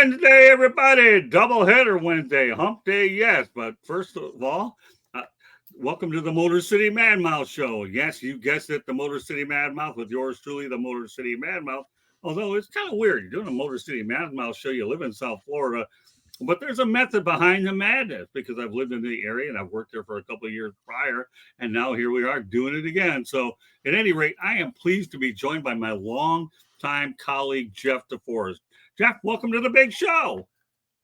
Wednesday, everybody. Doubleheader Wednesday. Hump day, yes. But first of all, welcome to the Motor City Madmouth Show. Yes, you guessed it, the Motor City Madmouth with yours truly, the Motor City Madmouth. Although it's kind of weird. You're doing a Motor City Madmouth show. You live in South Florida. But there's a method behind the madness because I've lived in the area and I've worked there for a couple of years prior. And now here we are doing it again. So at any rate, I am pleased to be joined by my longtime colleague, Jeff DeForrest. Jeff, welcome to the big show.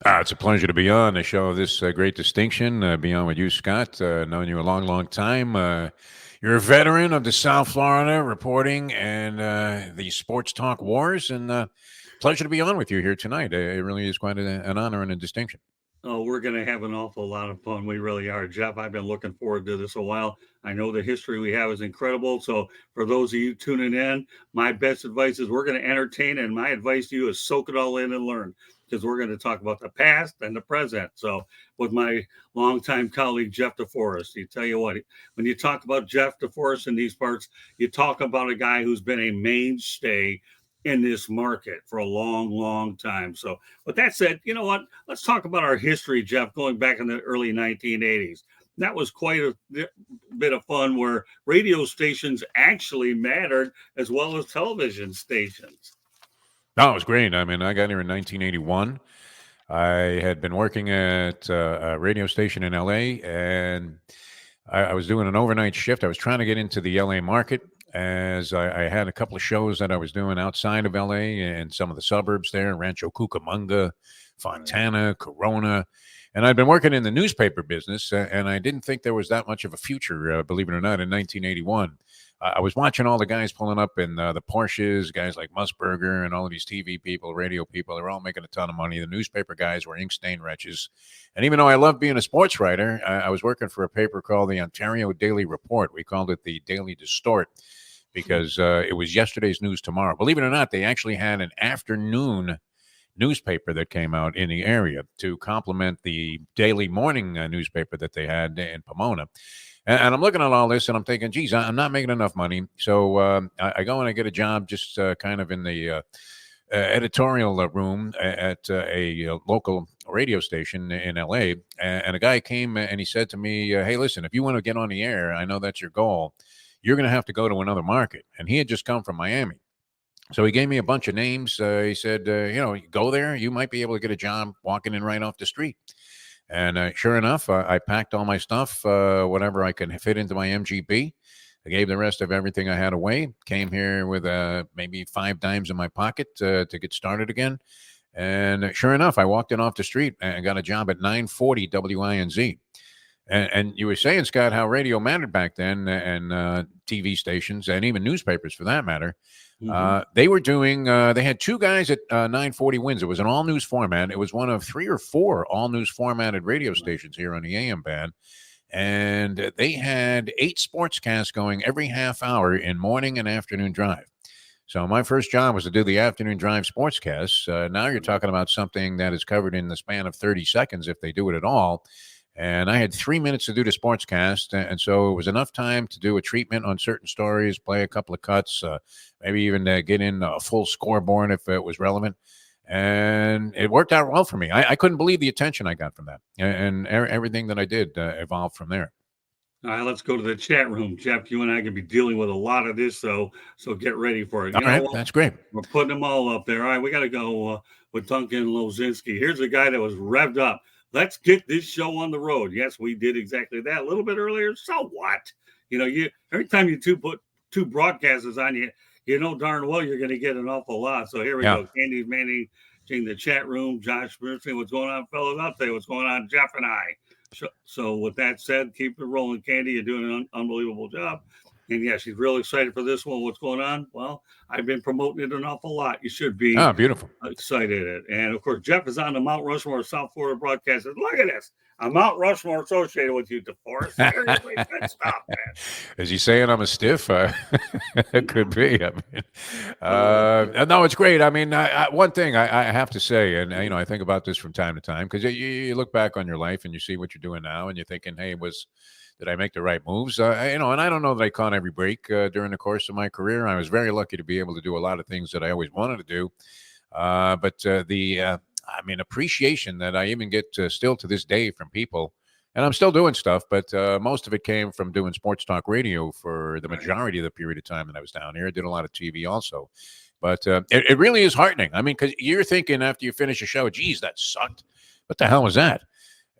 It's a pleasure to be on the show of this great distinction. Be on with you, Scott. Known you a long, long time. You're a veteran of the South Florida reporting and the sports talk wars. And pleasure to be on with you here tonight. It really is quite an honor and a distinction. Oh, we're going to have an awful lot of fun. We really are. Jeff, I've been looking forward to this a while. I know the history we have is incredible. So for those of you tuning in, my best advice is we're going to entertain. And my advice to you is soak it all in and learn, because we're going to talk about the past and the present. So with my longtime colleague, Jeff DeForrest, you tell you what, when you talk about Jeff DeForrest in these parts, you talk about a guy who's been a mainstay in this market for a long, long time. So with that said, you know what? Let's talk about our history, Jeff, going back in the early 1980s. That was quite a bit of fun where radio stations actually mattered as well as television stations. No, it was great. I mean, I got here in 1981. I had been working at a radio station in L.A., and I was doing an overnight shift. I was trying to get into the L.A. market, as I had a couple of shows that I was doing outside of L.A. and some of the suburbs there, Rancho Cucamonga, Fontana, Corona. And I'd been working in the newspaper business, and I didn't think there was that much of a future, believe it or not, in 1981. I was watching all the guys pulling up in the Porsches, guys like Musburger and all of these TV people, radio people. They're all making a ton of money. The newspaper guys were ink-stained wretches. And even though I loved being a sports writer, I was working for a paper called the Ontario Daily Report. We called it the Daily Distort because it was yesterday's news tomorrow. Believe it or not, they actually had an afternoon newspaper that came out in the area to complement the daily morning newspaper that they had in Pomona. And I'm looking at all this and I'm thinking, geez, I'm not making enough money. So I go and I get a job just kind of in the editorial room at a local radio station in LA. And a guy came and he said to me, hey, listen, if you want to get on the air, I know that's your goal. You're going to have to go to another market. And he had just come from Miami. So he gave me a bunch of names. He said, go there. You might be able to get a job walking in right off the street. And sure enough, I packed all my stuff, whatever I can fit into my MGB. I gave the rest of everything I had away. Came here with maybe 5 dimes in my pocket to get started again. And sure enough, I walked in off the street and got a job at 940 WINZ. And you were saying, Scott, how radio mattered back then, and TV stations and even newspapers for that matter. Mm-hmm. They were doing, they had 2 guys at 940 WINZ. It was an all-news format. It was one of 3 or 4 all-news formatted radio stations here on the AM band. And they had 8 sportscasts going every half hour in morning and afternoon drive. So my first job was to do the afternoon drive sportscasts. Now you're talking about something that is covered in the span of 30 seconds if they do it at all. And I had 3 minutes to do the sportscast, and so it was enough time to do a treatment on certain stories, play a couple of cuts, maybe even get in a full scoreboard if it was relevant. And it worked out well for me. I couldn't believe the attention I got from that, and everything that I did evolved from there. All right, let's go to the chat room. Jeff, you and I are going to be dealing with a lot of this, so get ready for it. All right, that's great. We're putting them all up there. All right, we got to go with Duncan Lozinski. Here's a guy that was revved up. Let's get this show on the road. Yes, we did exactly that a little bit earlier. So what? Every time you put 2 broadcasters on you know darn well you're going to get an awful lot. So here we go. Candy's managing the chat room. Josh Bernstein, what's going on, fellas? I'll tell you what's going on, Jeff and I. So with that said, keep it rolling, Candy. You're doing an unbelievable job. And yeah, she's real excited for this one. What's going on? Well, I've been promoting it an awful lot. You should be beautiful excited. And of course, Jeff is on the Mount Rushmore South Florida broadcasters. Look at this. A Mount Rushmore associated with you, DeForrest. Seriously, good stuff, man. Is he saying I'm a stiff? It could be. I mean, no, it's great. I mean, one thing I have to say, and I think about this from time to time, because you look back on your life and you see what you're doing now, and you're thinking, hey, did I make the right moves? And I don't know that I caught every break during the course of my career. I was very lucky to be able to do a lot of things that I always wanted to do. But appreciation that I even get still to this day from people. And I'm still doing stuff, but most of it came from doing sports talk radio for the majority of the period of time that I was down here. I did a lot of TV also. But it really is heartening. I mean, because you're thinking after you finish a show, geez, that sucked. What the hell was that?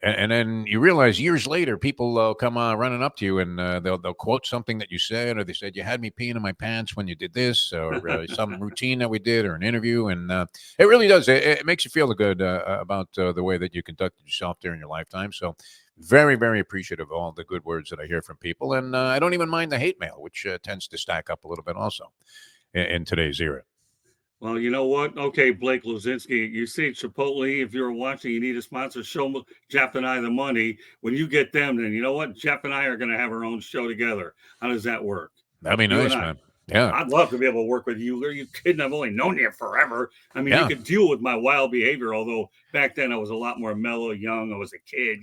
And then you realize years later, people come running up to you and they'll quote something that you said, or they said, you had me peeing in my pants when you did this, or some routine that we did, or an interview. And it really does. It makes you feel good about the way that you conducted yourself during your lifetime. So very, very appreciative of all the good words that I hear from people. And I don't even mind the hate mail, which tends to stack up a little bit also in today's era. Well, you know what? Okay, Blake Luzinski, you see Chipotle, if you're watching, you need a sponsor, show Jeff and I the money. When you get them, then you know what? Jeff and I are going to have our own show together. How does that work? That'd be nice, man. Yeah. I'd love to be able to work with you. Are you kidding? I've only known you forever. I mean, you could deal with my wild behavior, although back then I was a lot more mellow, young. I was a kid,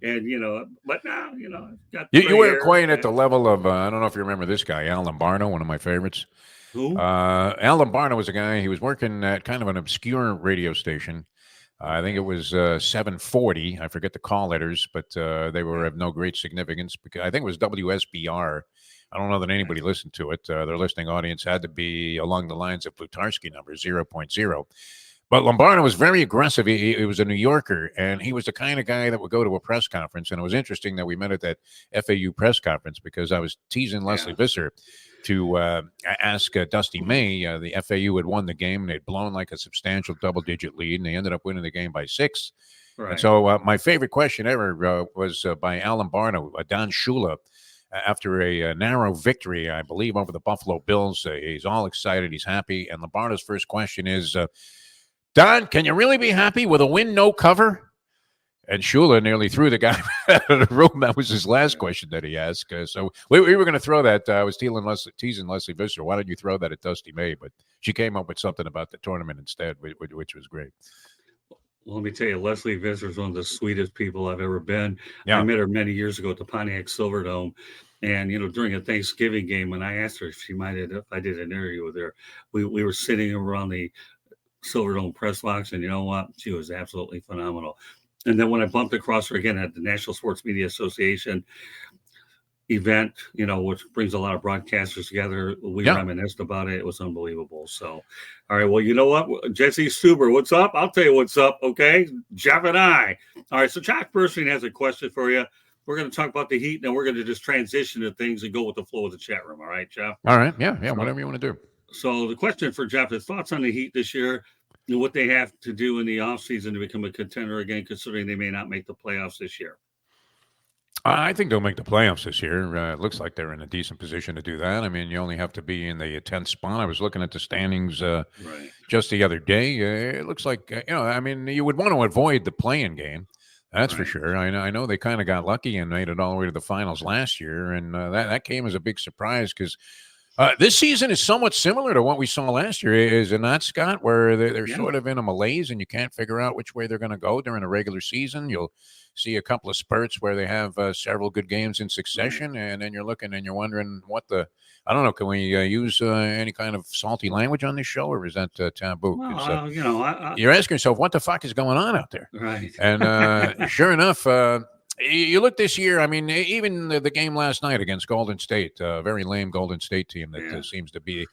and, but now, you weren't quite at the level of, I don't know if you remember this guy, Al Lombardo, one of my favorites. Who? Al Lombardo was a guy, he was working at kind of an obscure radio station. I think it was 740. I forget the call letters, but they were of no great significance because I think it was WSBR. I don't know that anybody listened to it. Their listening audience had to be along the lines of Plutarski number 0.0. But Lombardo was very aggressive. He was a New Yorker, and he was the kind of guy that would go to a press conference. And it was interesting that we met at that FAU press conference because I was teasing Leslie Visser to ask Dusty May. The FAU had won the game, and they'd blown like a substantial double-digit lead, and they ended up winning the game by 6. Right. And so my favorite question ever was by Al Lombardo, donshula, after a narrow victory, I believe, over the Buffalo Bills. He's all excited. He's happy. And Lombardo's first question is, Don, can you really be happy with a win, no cover? And Shula nearly threw the guy out of the room. That was his last question that he asked. So we were going to throw that. I was teasing Leslie Visser. Why don't you throw that at Dusty May? But she came up with something about the tournament instead, which was great. Well, let me tell you, Leslie Visser is one of the sweetest people I've ever been. Yeah. I met her many years ago at the Pontiac Silverdome. And, during a Thanksgiving game, when I asked her if she minded if I did an interview with her, we were sitting around the Silverdome press box, and you know what? She was absolutely phenomenal. And then when I bumped across her again at the National Sports Media Association event, which brings a lot of broadcasters together, we reminisced about it. It was unbelievable. So, all right, well, you know what? Jesse Stuber, what's up? I'll tell you what's up, okay? Jeff and I. All right, so Jack Burstein has a question for you. We're going to talk about the Heat, and then we're going to just transition to things and go with the flow of the chat room. All right, Jeff? All right, yeah, whatever you want to do. So the question for Jeff is thoughts on the Heat this year and what they have to do in the offseason to become a contender again, considering they may not make the playoffs this year. I think they'll make the playoffs this year. It looks like they're in a decent position to do that. I mean, you only have to be in the 10th spot. I was looking at the standings just the other day. It looks like, you would want to avoid the play-in game. That's for sure. I know they kind of got lucky and made it all the way to the finals last year, and that came as a big surprise because this season is somewhat similar to what we saw last year, is it not, Scott, where they're sort of in a malaise and you can't figure out which way they're going to go during a regular season. You'll see a couple of spurts where they have several good games in succession, and then you're looking and you're wondering I don't know, can we use any kind of salty language on this show, or is that taboo? Well, you're asking yourself, what the fuck is going on out there? Right. And sure enough, you look this year, I mean, even the game last night against Golden State, a very lame Golden State team that seems to be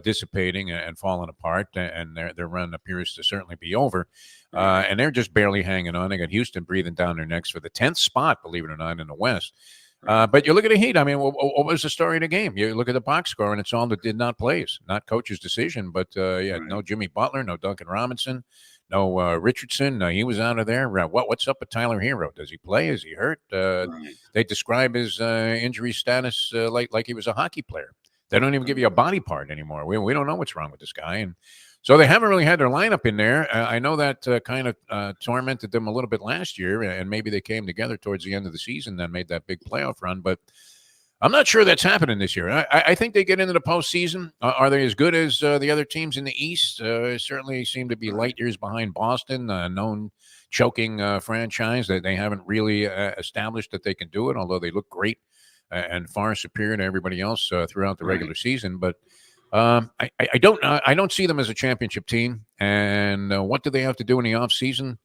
dissipating and falling apart, and their run appears to certainly be over. And they're just barely hanging on. They got Houston breathing down their necks for the 10th spot, believe it or not, in the West. But you look at the Heat. I mean, what was the story of the game? You look at the box score, and it's all that did not plays. Not coach's decision, but no Jimmy Butler, no Duncan Robinson, no Richardson. He was out of there. What's up with Tyler Hero? Does he play? Is he hurt? They describe his injury status like he was a hockey player. They don't even give you a body part anymore. We don't know what's wrong with this guy. And so they haven't really had their lineup in there. I know that kind of tormented them a little bit last year, and maybe they came together towards the end of the season and made that big playoff run. But I'm not sure that's happening this year. I think they get into the postseason. Are they as good as the other teams in the East? Certainly seem to be light years behind Boston, a known choking franchise. That they haven't really established that they can do it, although they look great and far superior to everybody else throughout the regular season. But I don't see them as a championship team. And what do they have to do in the offseason?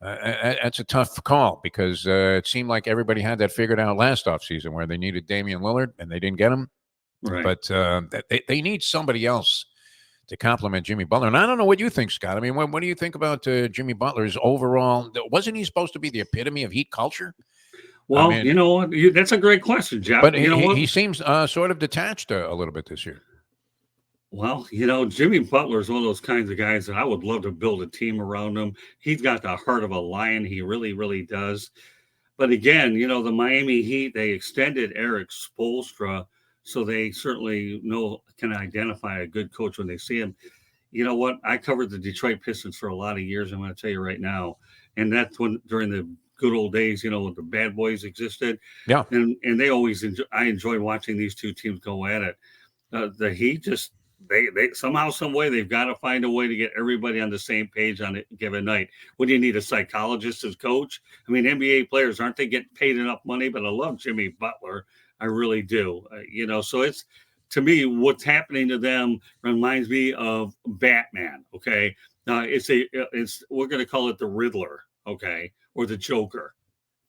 That's a tough call because it seemed like everybody had that figured out last offseason where they needed Damian Lillard and they didn't get him. Right. But they need somebody else to complement Jimmy Butler. And I don't know what you think, Scott. I mean, what do you think about Jimmy Butler's overall? Wasn't he supposed to be the epitome of Heat culture? Well, I mean, you know what? That's a great question, Jeff. but You know what? he seems sort of detached a little bit this year. Well, Jimmy Butler is one of those kinds of guys that I would love to build a team around him. He's got the heart of a lion. He really, really does. But again, the Miami Heat, they extended Eric Spoelstra, so they certainly can identify a good coach when they see him. You know what? I covered the Detroit Pistons for a lot of years. I'm going to tell you right now, and that's when during the good old days, when the bad boys existed. Yeah, and they always I enjoy watching these two teams go at it. The Heat just they somehow, some way, they've got to find a way to get everybody on the same page on a given night. What do you need, a psychologist as coach? I mean, NBA players, aren't they getting paid enough money? But I love Jimmy Butler, I really do. So it's, to me, what's happening to them reminds me of Batman. Okay, we're going to call it the Riddler, okay, or the Joker.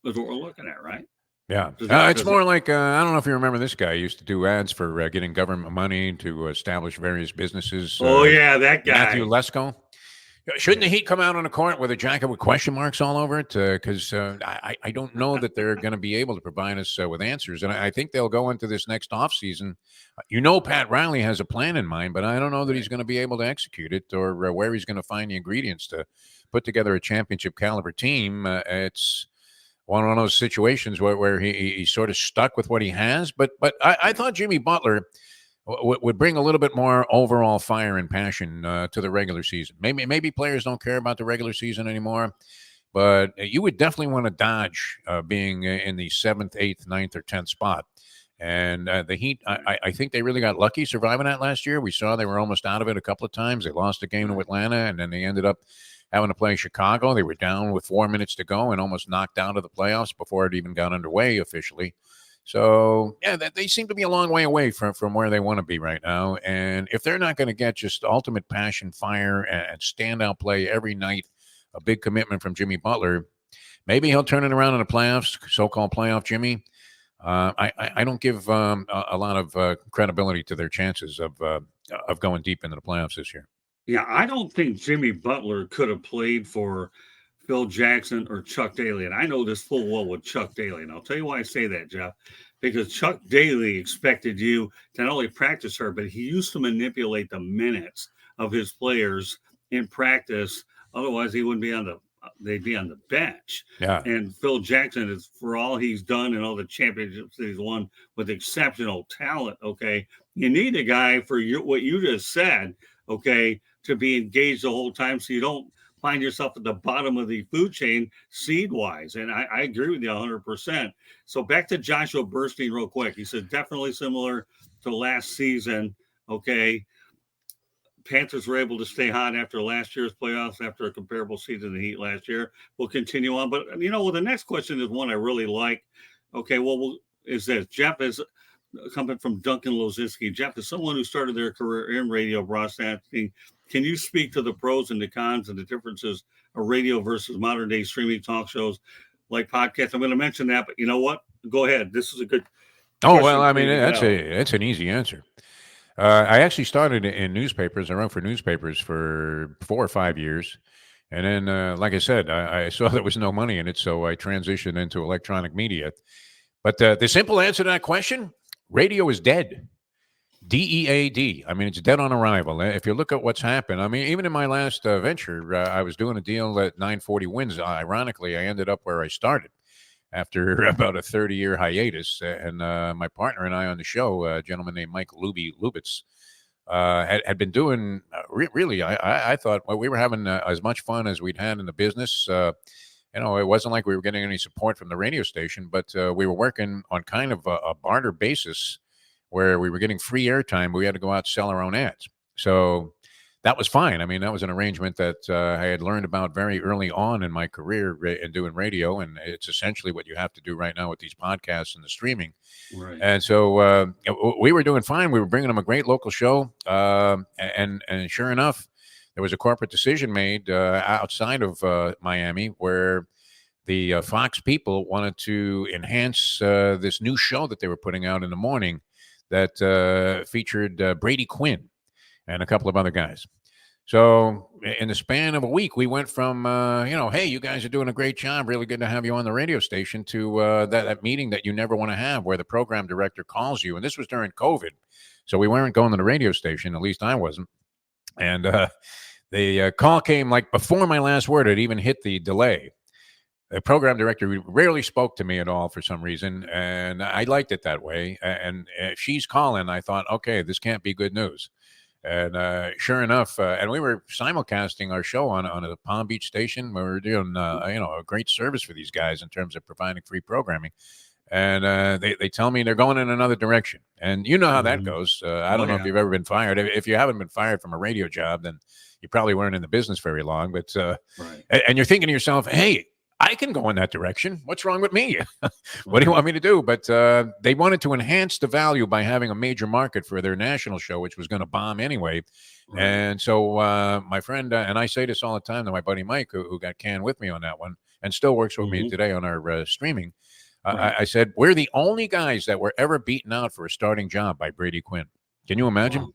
That's what we're looking at, right? yeah. It's more like I don't know if you remember this guy. He used to do ads for getting government money to establish various businesses. Oh yeah, that guy, Matthew Lesko. Shouldn't the Heat come out on the court with a jacket with question marks all over it? Because I don't know that they're going to be able to provide us with answers. And I think they'll go into this next offseason. Pat Riley has a plan in mind, but I don't know that he's going to be able to execute it or where he's going to find the ingredients to put together a championship caliber team. It's one of those situations where he's sort of stuck with what he has. But I thought Jimmy Butler would bring a little bit more overall fire and passion to the regular season. Maybe players don't care about the regular season anymore, but you would definitely want to dodge being in the 7th, 8th, 9th, or 10th spot. And the Heat, I think they really got lucky surviving that last year. We saw they were almost out of it a couple of times. They lost a game to Atlanta, and then they ended up having to play Chicago. They were down with 4 minutes to go and almost knocked out of the playoffs before it even got underway officially. So, yeah, they seem to be a long way away from where they want to be right now. And if they're not going to get just ultimate passion, fire, and standout play every night, a big commitment from Jimmy Butler, maybe he'll turn it around in the playoffs, so-called playoff Jimmy. I don't give a lot of credibility to their chances of going deep into the playoffs this year. Yeah, I don't think Jimmy Butler could have played for Phil Jackson or Chuck Daly. And I know this full well with Chuck Daly. And I'll tell you why I say that, Jeff. Because Chuck Daly expected you to not only practice her, but he used to manipulate the minutes of his players in practice. Otherwise, he wouldn't be they'd be on the bench. Yeah. And Phil Jackson, is for all he's done and all the championships that he's won with exceptional talent, okay, you need a guy for what you just said, okay, to be engaged the whole time so you don't find yourself at the bottom of the food chain seed-wise. And I agree with you 100%. So back to Joshua Burstein real quick. He said definitely similar to last season, okay. Panthers were able to stay hot after last year's playoffs, after a comparable season to the Heat last year. We'll continue on. But, the next question is one I really like. Okay, is this. Jeff is coming from Duncan Lozinski. Jeff, is someone who started their career in radio broadcasting. Can you speak to the pros and the cons and the differences of radio versus modern day streaming talk shows like podcasts? I'm going to mention that, but you know what? Go ahead. This is a good. Oh, well, I mean, that's an easy answer. I actually started in newspapers. I wrote for newspapers for 4 or 5 years. And then, like I said, I saw there was no money in it, so I transitioned into electronic media. But the simple answer to that question, radio is dead. DEAD. I mean, it's dead on arrival. If you look at what's happened, I mean, even in my last venture, I was doing a deal at 940 WINZ. Ironically, I ended up where I started after about a 30-year hiatus. And my partner and I on the show, a gentleman named Mike Lubitz, had been doing really, I thought we were having as much fun as we'd had in the business. It wasn't like we were getting any support from the radio station, but we were working on kind of a barter basis where we were getting free airtime. We had to go out and sell our own ads. So that was fine. I mean, that was an arrangement that I had learned about very early on in my career in doing radio, and it's essentially what you have to do right now with these podcasts and the streaming. Right. And so we were doing fine. We were bringing them a great local show, and sure enough, there was a corporate decision made outside of Miami where the Fox people wanted to enhance this new show that they were putting out in the morning that featured Brady Quinn and a couple of other guys. So in the span of a week, we went from, hey, you guys are doing a great job. Really good to have you on the radio station to that meeting that you never want to have where the program director calls you. And this was during COVID. So we weren't going to the radio station. At least I wasn't. And the call came like before my last word. It even hit the delay. The program director rarely spoke to me at all for some reason, and I liked it that way. And she's calling. I thought, okay, this can't be good news. And sure enough, and we were simulcasting our show on a Palm Beach station. We were doing, a great service for these guys in terms of providing free programming. And they tell me they're going in another direction. And you know how that goes. I don't know if you've ever been fired. If you haven't been fired from a radio job, then you probably weren't in the business very long. But right. And you're thinking to yourself, hey, I can go in that direction. What's wrong with me? What do you want me to do? But they wanted to enhance the value by having a major market for their national show, which was going to bomb anyway. Right. And so my friend, and I say this all the time to my buddy Mike, who got canned with me on that one and still works with me today on our streaming. Right. I said, we're the only guys that were ever beaten out for a starting job by Brady Quinn. Can you imagine? Wow.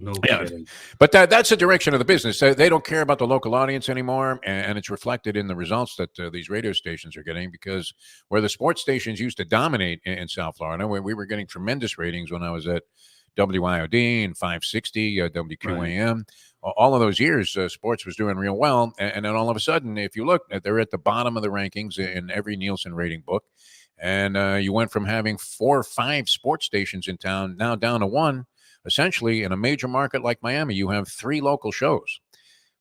No kidding. But that's the direction of the business. They don't care about the local audience anymore, and it's reflected in the results that these radio stations are getting, because where the sports stations used to dominate in South Florida, where we were getting tremendous ratings when I was at WIOD and 560, WQAM, right. All of those years, sports was doing real well. And then all of a sudden, if you look, they're at the bottom of the rankings in every Nielsen rating book. And you went from having 4 or 5 sports stations in town now down to 1. Essentially, in a major market like Miami, you have 3 local shows,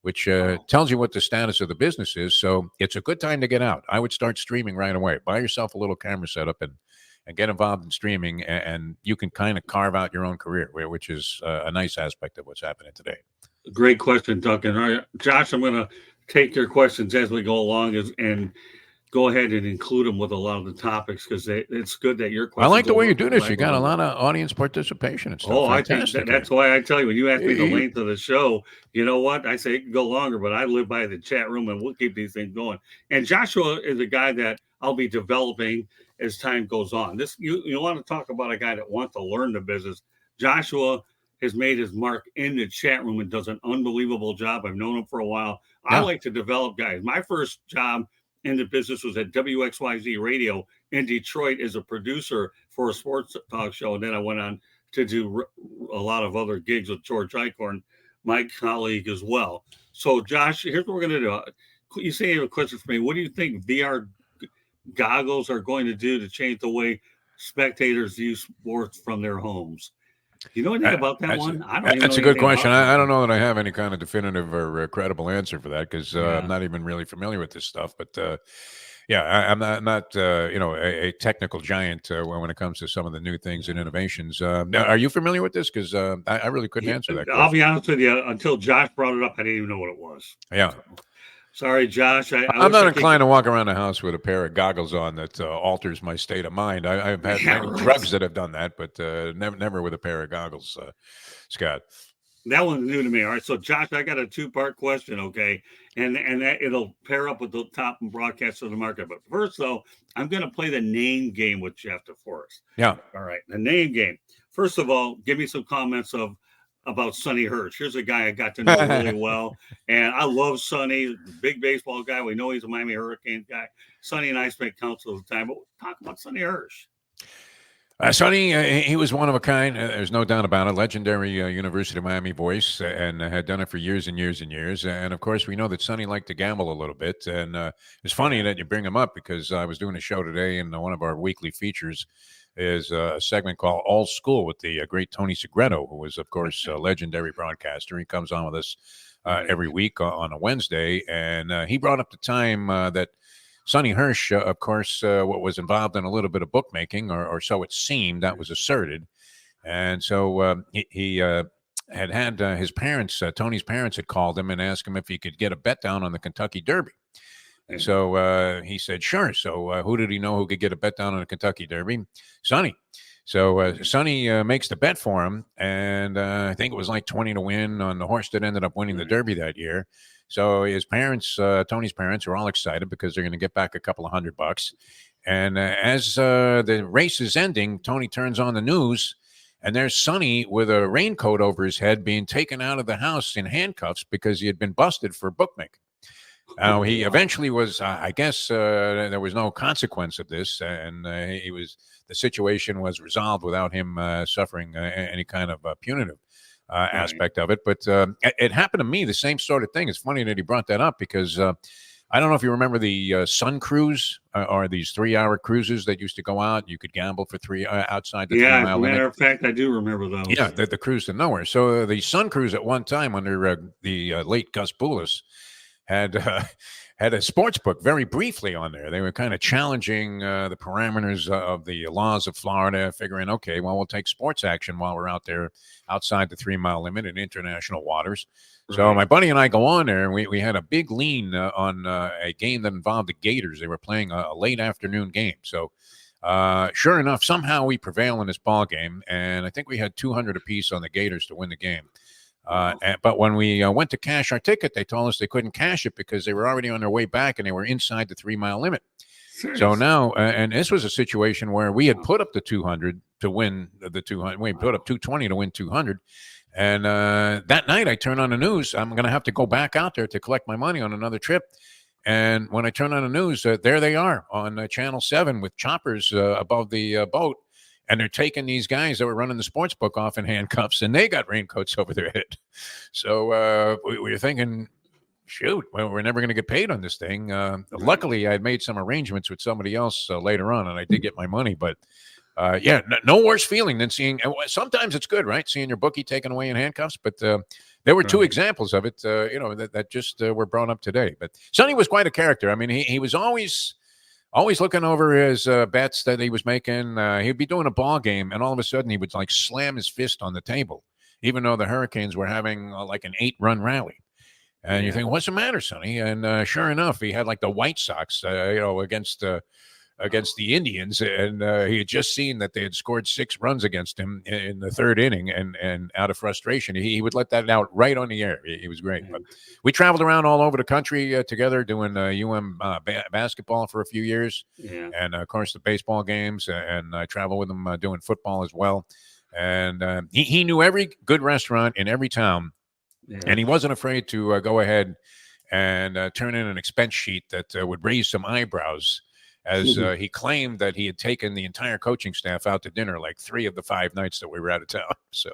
which tells you what the status of the business is. So it's a good time to get out. I would start streaming right away. Buy yourself a little camera setup and get involved in streaming, and you can kind of carve out your own career, which is a nice aspect of what's happening today. Great question, Duncan. All right, Josh, I'm going to take your questions as we go along and go ahead and include them with a lot of the topics, because it's good that your questions. I like the way you do this. You got a lot of audience participation and stuff. Oh, fantastic. I think that's why I tell you, when you ask me the length of the show, you know what? I say it can go longer, but I live by the chat room, and we'll keep these things going. And Joshua is a guy that I'll be developing as time goes on. You want to talk about a guy that wants to learn the business. Joshua has made his mark in the chat room and does an unbelievable job. I've known him for a while. Yeah. I like to develop guys. My first job in the business was at WXYZ Radio in Detroit as a producer for a sports talk show. And then I went on to do a lot of other gigs with George Eichhorn, my colleague as well. So, Josh, here's what we're going to do. You say you have a question for me. What do you think VR goggles are going to do to change the way spectators view sports from their homes? You know anything about that one? That's a good question. I don't know that I have any kind of definitive or credible answer for that, because I'm not even really familiar with this stuff. But I'm not a technical giant when it comes to some of the new things and innovations. Now, are you familiar with this? Because I really couldn't answer that question. I'll be honest with you. Until Josh brought it up, I didn't even know what it was. Yeah. So. Sorry, Josh. I'm not inclined to walk around the house with a pair of goggles on that alters my state of mind. I've had many drugs that have done that, but never with a pair of goggles, Scott. That one's new to me. All right, so Josh, I got a 2-part question, okay? And that it'll pair up with the top broadcast of the market. But first, though, I'm going to play the name game with Jeff DeForrest. Yeah. All right, the name game. First of all, give me some comments about Sonny Hirsch. Here's a guy I got to know really well. And I love Sonny, big baseball guy. We know he's a Miami Hurricanes guy. Sonny and I spent counsel at the time. But talk about Sonny Hirsch. Sonny, he was one of a kind. There's no doubt about it. Legendary University of Miami voice, and had done it for years and years and years. And, of course, we know that Sonny liked to gamble a little bit. And it's funny that you bring him up, because I was doing a show today, and one of our weekly features is a segment called All School with the great Tony Segreto, who is, of course, a legendary broadcaster. He comes on with us every week on a Wednesday, and he brought up the time that Sonny Hirsch, of course, was involved in a little bit of bookmaking, or so it seemed. That was asserted. And so he had his parents, Tony's parents, had called him and asked him if he could get a bet down on the Kentucky Derby. And so he said, sure. So who did he know who could get a bet down on the Kentucky Derby? Sonny. So Sonny makes the bet for him, and I think it was like 20 to win on the horse that ended up winning the Derby that year. So his parents, Tony's parents, are all excited because they're going to get back a couple of $100. And as the race is ending, Tony turns on the news, and there's Sonny with a raincoat over his head being taken out of the house in handcuffs because he had been busted for bookmaking. Now, he eventually was, I guess there was no consequence of this, and the situation was resolved without him suffering any kind of punitive aspect of it. But it happened to me, the same sort of thing. It's funny that he brought that up because I don't know if you remember the Sun Cruise or these 3-hour cruises that used to go out. You could gamble for outside the 3-mile limit. Matter of fact, I do remember those. Yeah, the cruise to nowhere. So the Sun Cruise at one time under the late Gus Poulos had a sports book very briefly on there. They were kind of challenging the parameters of the laws of Florida, figuring, okay, well, we'll take sports action while we're out there outside the 3-mile limit in international waters. Right. So my buddy and I go on there, and we had a big lean on a game that involved the Gators. They were playing a late afternoon game. So sure enough, somehow we prevail in this ball game, and I think we had 200 apiece on the Gators to win the game. But when we went to cash our ticket, they told us they couldn't cash it because they were already on their way back and they were inside the 3-mile limit. Serious? So now, and this was a situation where we had put up the 200 to win the 200. We put up 220 to win 200. And that night I turn on the news. I'm going to have to go back out there to collect my money on another trip. And when I turn on the news, there they are on Channel 7 with choppers above the boat. And they're taking these guys that were running the sports book off in handcuffs, and they got raincoats over their head. So we were thinking, shoot, well, we're never going to get paid on this thing. Luckily, I had made some arrangements with somebody else later on, and I did get my money. But no worse feeling than seeing. Sometimes it's good, right? Seeing your bookie taken away in handcuffs. But there were two examples of it, that just were brought up today. But Sonny was quite a character. I mean, he was always looking over his bets that he was making. He'd be doing a ball game, and all of a sudden he would like slam his fist on the table, even though the Hurricanes were having like an 8-run rally. And you think, what's the matter, Sonny? And sure enough, he had like the White Sox, against the Indians, and he had just seen that they had scored 6 runs against him in the 3rd inning, and out of frustration, he would let that out right on the air. He was great. But we traveled around all over the country together doing basketball for a few years, and of course the baseball games, and I traveled with him doing football as well. And he knew every good restaurant in every town, and he wasn't afraid to go ahead and turn in an expense sheet that would raise some eyebrows, as he claimed that he had taken the entire coaching staff out to dinner like 3 of the 5 nights that we were out of town. So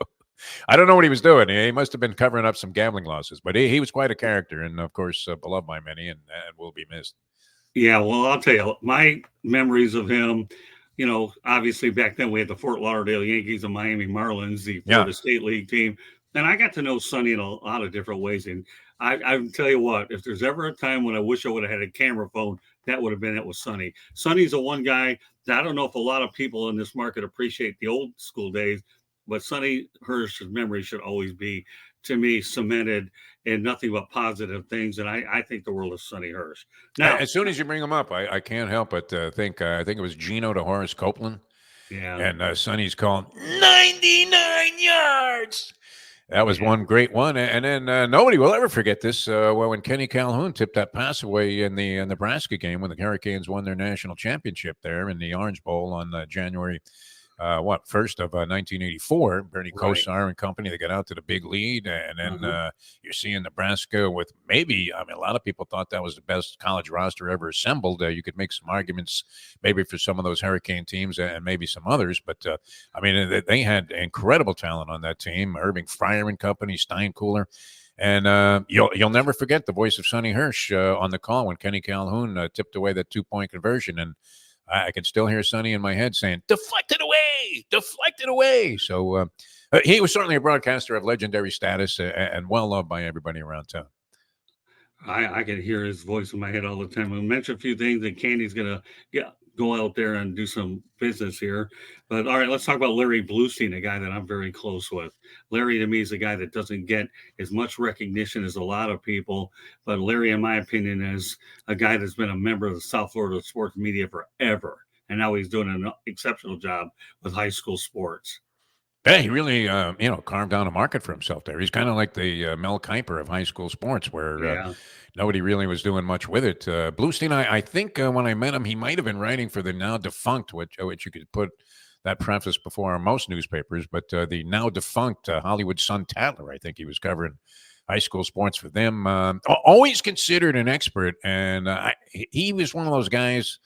I don't know what he was doing. He must have been covering up some gambling losses, but he was quite a character, and of course beloved by many, and will be missed. Yeah, well, I'll tell you, my memories of him, obviously back then we had the Fort Lauderdale Yankees and Miami Marlins, the Florida State League team. And I got to know Sonny in a lot of different ways. And I tell you what, if there's ever a time when I wish I would have had a camera phone, that would have been it with Sonny. Sonny's the one guy that I don't know if a lot of people in this market appreciate the old school days, but Sonny Hirsch's memory should always be, to me, cemented in nothing but positive things. And I think the world of Sonny Hirsch. Now, as soon as you bring him up, I can't help but think it was Gino to Horace Copeland. Yeah. And Sonny's calling 99 yards. That was one great one. And then nobody will ever forget this. When Kenny Calhoun tipped that pass away in the Nebraska game when the Hurricanes won their national championship there in the Orange Bowl on January 1st of 1984. Bernie Kosar and company, they got out to the big lead. And then you're seeing Nebraska with a lot of people thought that was the best college roster ever assembled. You could make some arguments maybe for some of those Hurricane teams and maybe some others. But, they had incredible talent on that team. Irving Fryer and company, Steinkuhler. And you'll never forget the voice of Sonny Hirsch on the call when Kenny Calhoun tipped away that 2-point conversion. And I can still hear Sonny in my head saying, deflected away. So he was certainly a broadcaster of legendary status and well-loved by everybody around town. I can hear his voice in my head all the time. We'll mention a few things, and Candy's going to go out there and do some business here. But all right, let's talk about Larry Bluestein, a guy that I'm very close with. Larry to me is a guy that doesn't get as much recognition as a lot of people, but Larry, in my opinion, is a guy that's been a member of the South Florida sports media forever, and now he's doing an exceptional job with high school sports. Yeah, he really, carved out a market for himself there. He's kind of like the Mel Kiper of high school sports, where Yeah. nobody really was doing much with it. Bluestein, I think when I met him, he might have been writing for the now defunct, which you could put that preface before most newspapers, but the now defunct Hollywood Sun-Tatler. I think he was covering high school sports for them. Always considered an expert, and he was one of those guys,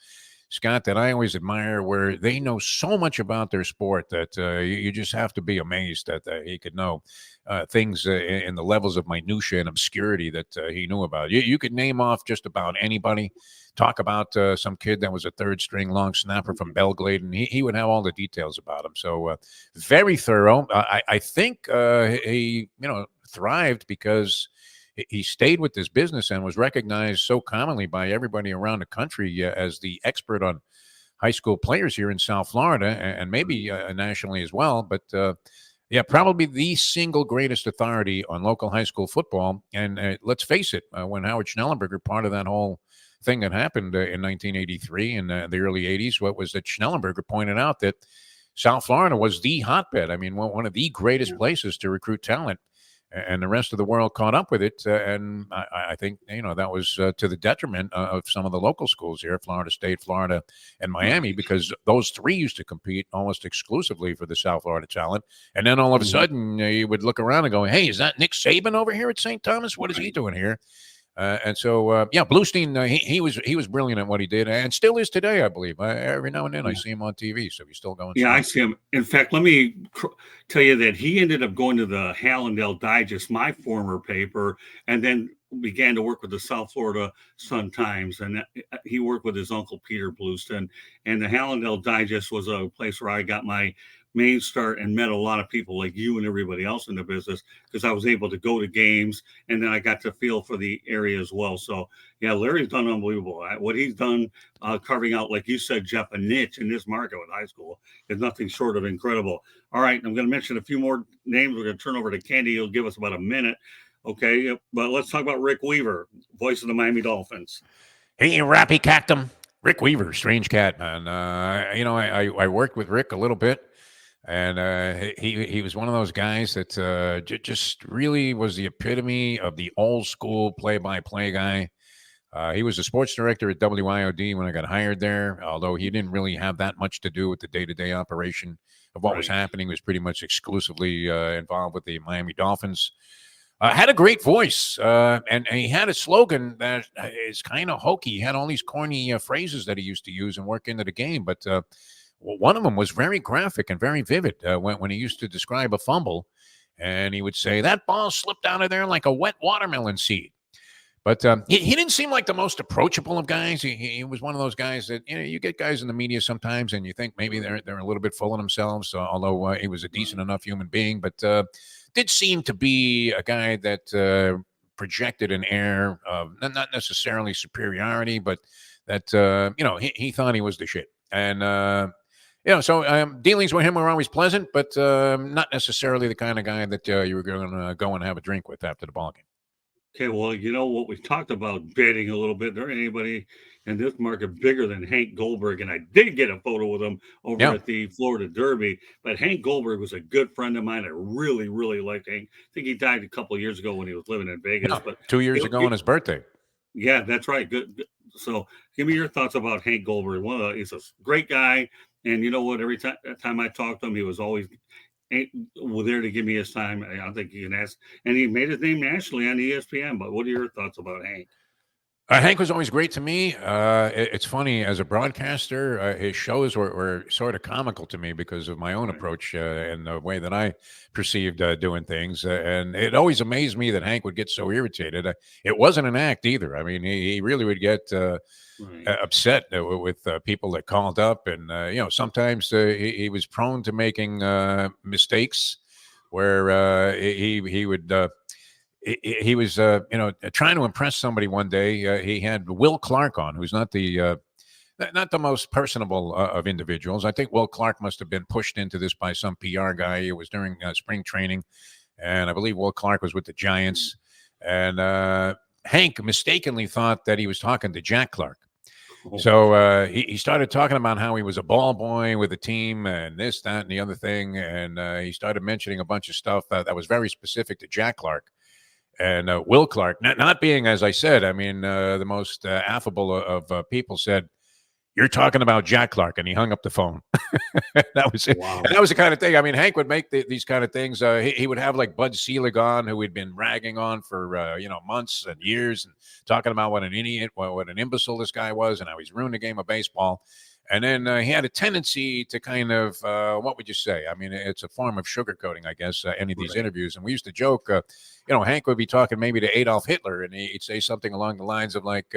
Scott, that I always admire, where they know so much about their sport that you just have to be amazed that he could know things in the levels of minutia and obscurity that he knew about. You could name off just about anybody, talk about some kid that was a third string long snapper from Belgrade, and he would have all the details about him. So very thorough. I think he thrived because he stayed with this business and was recognized so commonly by everybody around the country as the expert on high school players here in South Florida, and maybe nationally as well. But yeah, probably the single greatest authority on local high school football. And let's face it, when Howard Schnellenberger, part of that whole thing that happened in 1983 and the early 80s, what was that Schnellenberger pointed out that South Florida was the hotbed. I mean, one of the greatest places to recruit talent. And the rest of the world caught up with it. And I think, that was to the detriment of some of the local schools here, Florida State, Florida, and Miami, because those three used to compete almost exclusively for the South Florida talent. And then all of a sudden, you would look around and go, hey, is that Nick Saban over here at St. Thomas? What is he doing here? And so, Bluestein, he was brilliant at what he did, and still is today, I believe. Every now and then I see him on TV, so he's still going. Yeah, I see him. In fact, let me tell you that he ended up going to the Hallandale Digest, my former paper, and then began to work with the South Florida Sun-Times. And he worked with his uncle, Peter Bluestein. And the Hallandale Digest was a place where I got my main start and met a lot of people like you and everybody else in the business, because I was able to go to games, and then I got to feel for the area as well. So yeah, Larry's done unbelievable. What he's done carving out, like you said, Jeff, a niche in this market with high school is nothing short of incredible. All right, I'm going to mention a few more names. We're going to turn over to Candy. He'll give us about a minute. Okay, but let's talk about Rick Weaver, voice of the Miami Dolphins. Hey, Rappy Cactum. Rick Weaver, strange cat, man. I worked with Rick a little bit. And he was one of those guys that just really was the epitome of the old school play-by-play guy. He was the sports director at WIOD when I got hired there, although he didn't really have that much to do with the day-to-day operation of what was happening. He was pretty much exclusively involved with the Miami Dolphins. Had a great voice, and he had a slogan that is kind of hokey. He had all these corny phrases that he used to use and work into the game, but one of them was very graphic and very vivid when he used to describe a fumble, and he would say, that ball slipped out of there like a wet watermelon seed. But he didn't seem like the most approachable of guys. He was one of those guys that, you get guys in the media sometimes and you think maybe they're a little bit full of themselves, although he was a decent enough human being. But did seem to be a guy that projected an air of not necessarily superiority, but that, he thought he was the shit. And so dealings with him were always pleasant, but not necessarily the kind of guy that you were going to go and have a drink with after the ballgame. Okay, well, you know what, we talked about betting a little bit. There ain't anybody in this market bigger than Hank Goldberg, and I did get a photo with him over at the Florida Derby. But Hank Goldberg was a good friend of mine. I really, really liked Hank. I think he died a couple of years ago when he was living in Vegas. Yeah, but 2 years ago on his birthday. Yeah, that's right. Good. So, give me your thoughts about Hank Goldberg. He's a great guy, and you know what? Every time I talked to him, he was always there to give me his time. I don't think you can ask, and he made his name nationally on ESPN. But what are your thoughts about Hank? Hank was always great to me. It's funny, as a broadcaster, his shows were sort of comical to me because of my own approach and the way that I perceived doing things. And it always amazed me that Hank would get so irritated. It wasn't an act either. I mean, he really would get upset with people that called up. And, sometimes he was prone to making mistakes where he would he was, trying to impress somebody one day. He had Will Clark on, who's not the not the most personable of individuals. I think Will Clark must have been pushed into this by some PR guy. It was during spring training, and I believe Will Clark was with the Giants, and Hank mistakenly thought that he was talking to Jack Clark. So he started talking about how he was a ball boy with the team and this, that, and the other thing. And he started mentioning a bunch of stuff that was very specific to Jack Clark. And Will Clark, not being, as I said, I mean, the most affable of people, said, "You're talking about Jack Clark," and he hung up the phone. That was it. Wow. And that was the kind of thing. I mean, Hank would make these kind of things. He would have like Bud Selig on, who he'd been ragging on for months and years, and talking about what an idiot, what an imbecile this guy was, and how he's ruined the game of baseball. And then he had a tendency to kind of, what would you say? I mean, it's a form of sugarcoating, I guess, any of these interviews. And we used to joke, Hank would be talking maybe to Adolf Hitler, and he'd say something along the lines of like,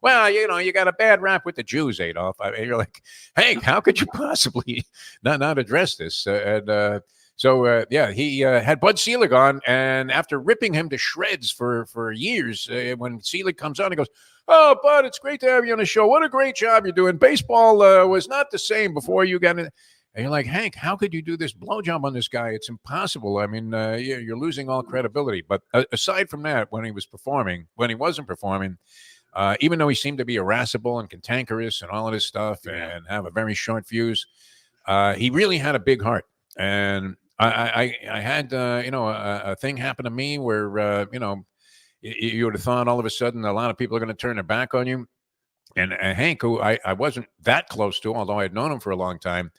well, you got a bad rap with the Jews, Adolf. I mean, you're like, Hank, how could you possibly not address this? He had Bud Selig on, and after ripping him to shreds for years, when Selig comes on, he goes, "Oh, Bud, it's great to have you on the show. What a great job you're doing. Baseball was not the same before you got in." And you're like, Hank, how could you do this blowjob on this guy? It's impossible. I mean, you're losing all credibility. But aside from that, when he wasn't performing, even though he seemed to be irascible and cantankerous and all of this stuff and have a very short fuse, he really had a big heart. And I had, a thing happen to me where, you would have thought all of a sudden a lot of people are going to turn their back on you. And Hank, who I wasn't that close to, although I had known him for a long time,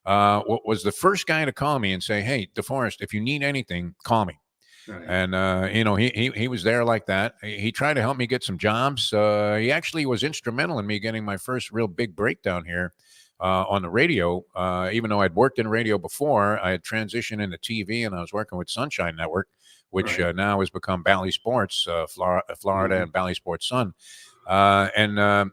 was the first guy to call me and say, "Hey, DeForrest, if you need anything, call me." Right. And, he was there like that. He tried to help me get some jobs. He actually was instrumental in me getting my first real big breakdown here on the radio. Even though I'd worked in radio before, I had transitioned into TV, and I was working with Sunshine Network, which now has become Bally Sports, Florida and Bally Sports Sun. And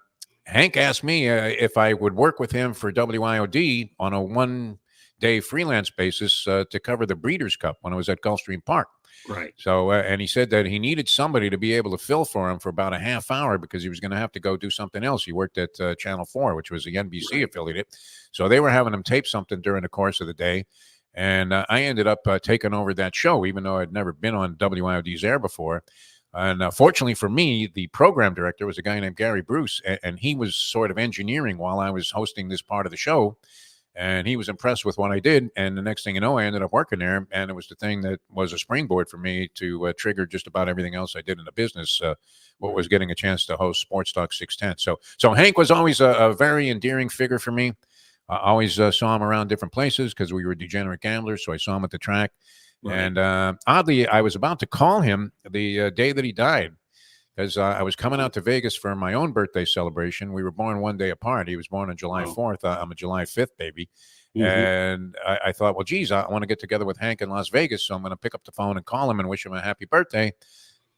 Hank asked me if I would work with him for WIOD on a one-day freelance basis to cover the Breeders' Cup when I was at Gulfstream Park. Right. So, and he said that he needed somebody to be able to fill for him for about a half hour because he was going to have to go do something else. He worked at Channel 4, which was the NBC affiliate. So they were having him tape something during the course of the day. And I ended up taking over that show, even though I'd never been on WIOD's air before. And fortunately for me, the program director was a guy named Gary Bruce, and he was sort of engineering while I was hosting this part of the show. And he was impressed with what I did. And the next thing you know, I ended up working there. And it was the thing that was a springboard for me to trigger just about everything else I did in the business, what was getting a chance to host Sports Talk 610. So Hank was always a very endearing figure for me. I always saw him around different places because we were degenerate gamblers. So I saw him at the track. Right. And oddly, I was about to call him the day that he died because I was coming out to Vegas for my own birthday celebration. We were born one day apart. He was born on July 4th. I'm a July 5th baby. Mm-hmm. And I thought, well, geez, I want to get together with Hank in Las Vegas. So I'm going to pick up the phone and call him and wish him a happy birthday.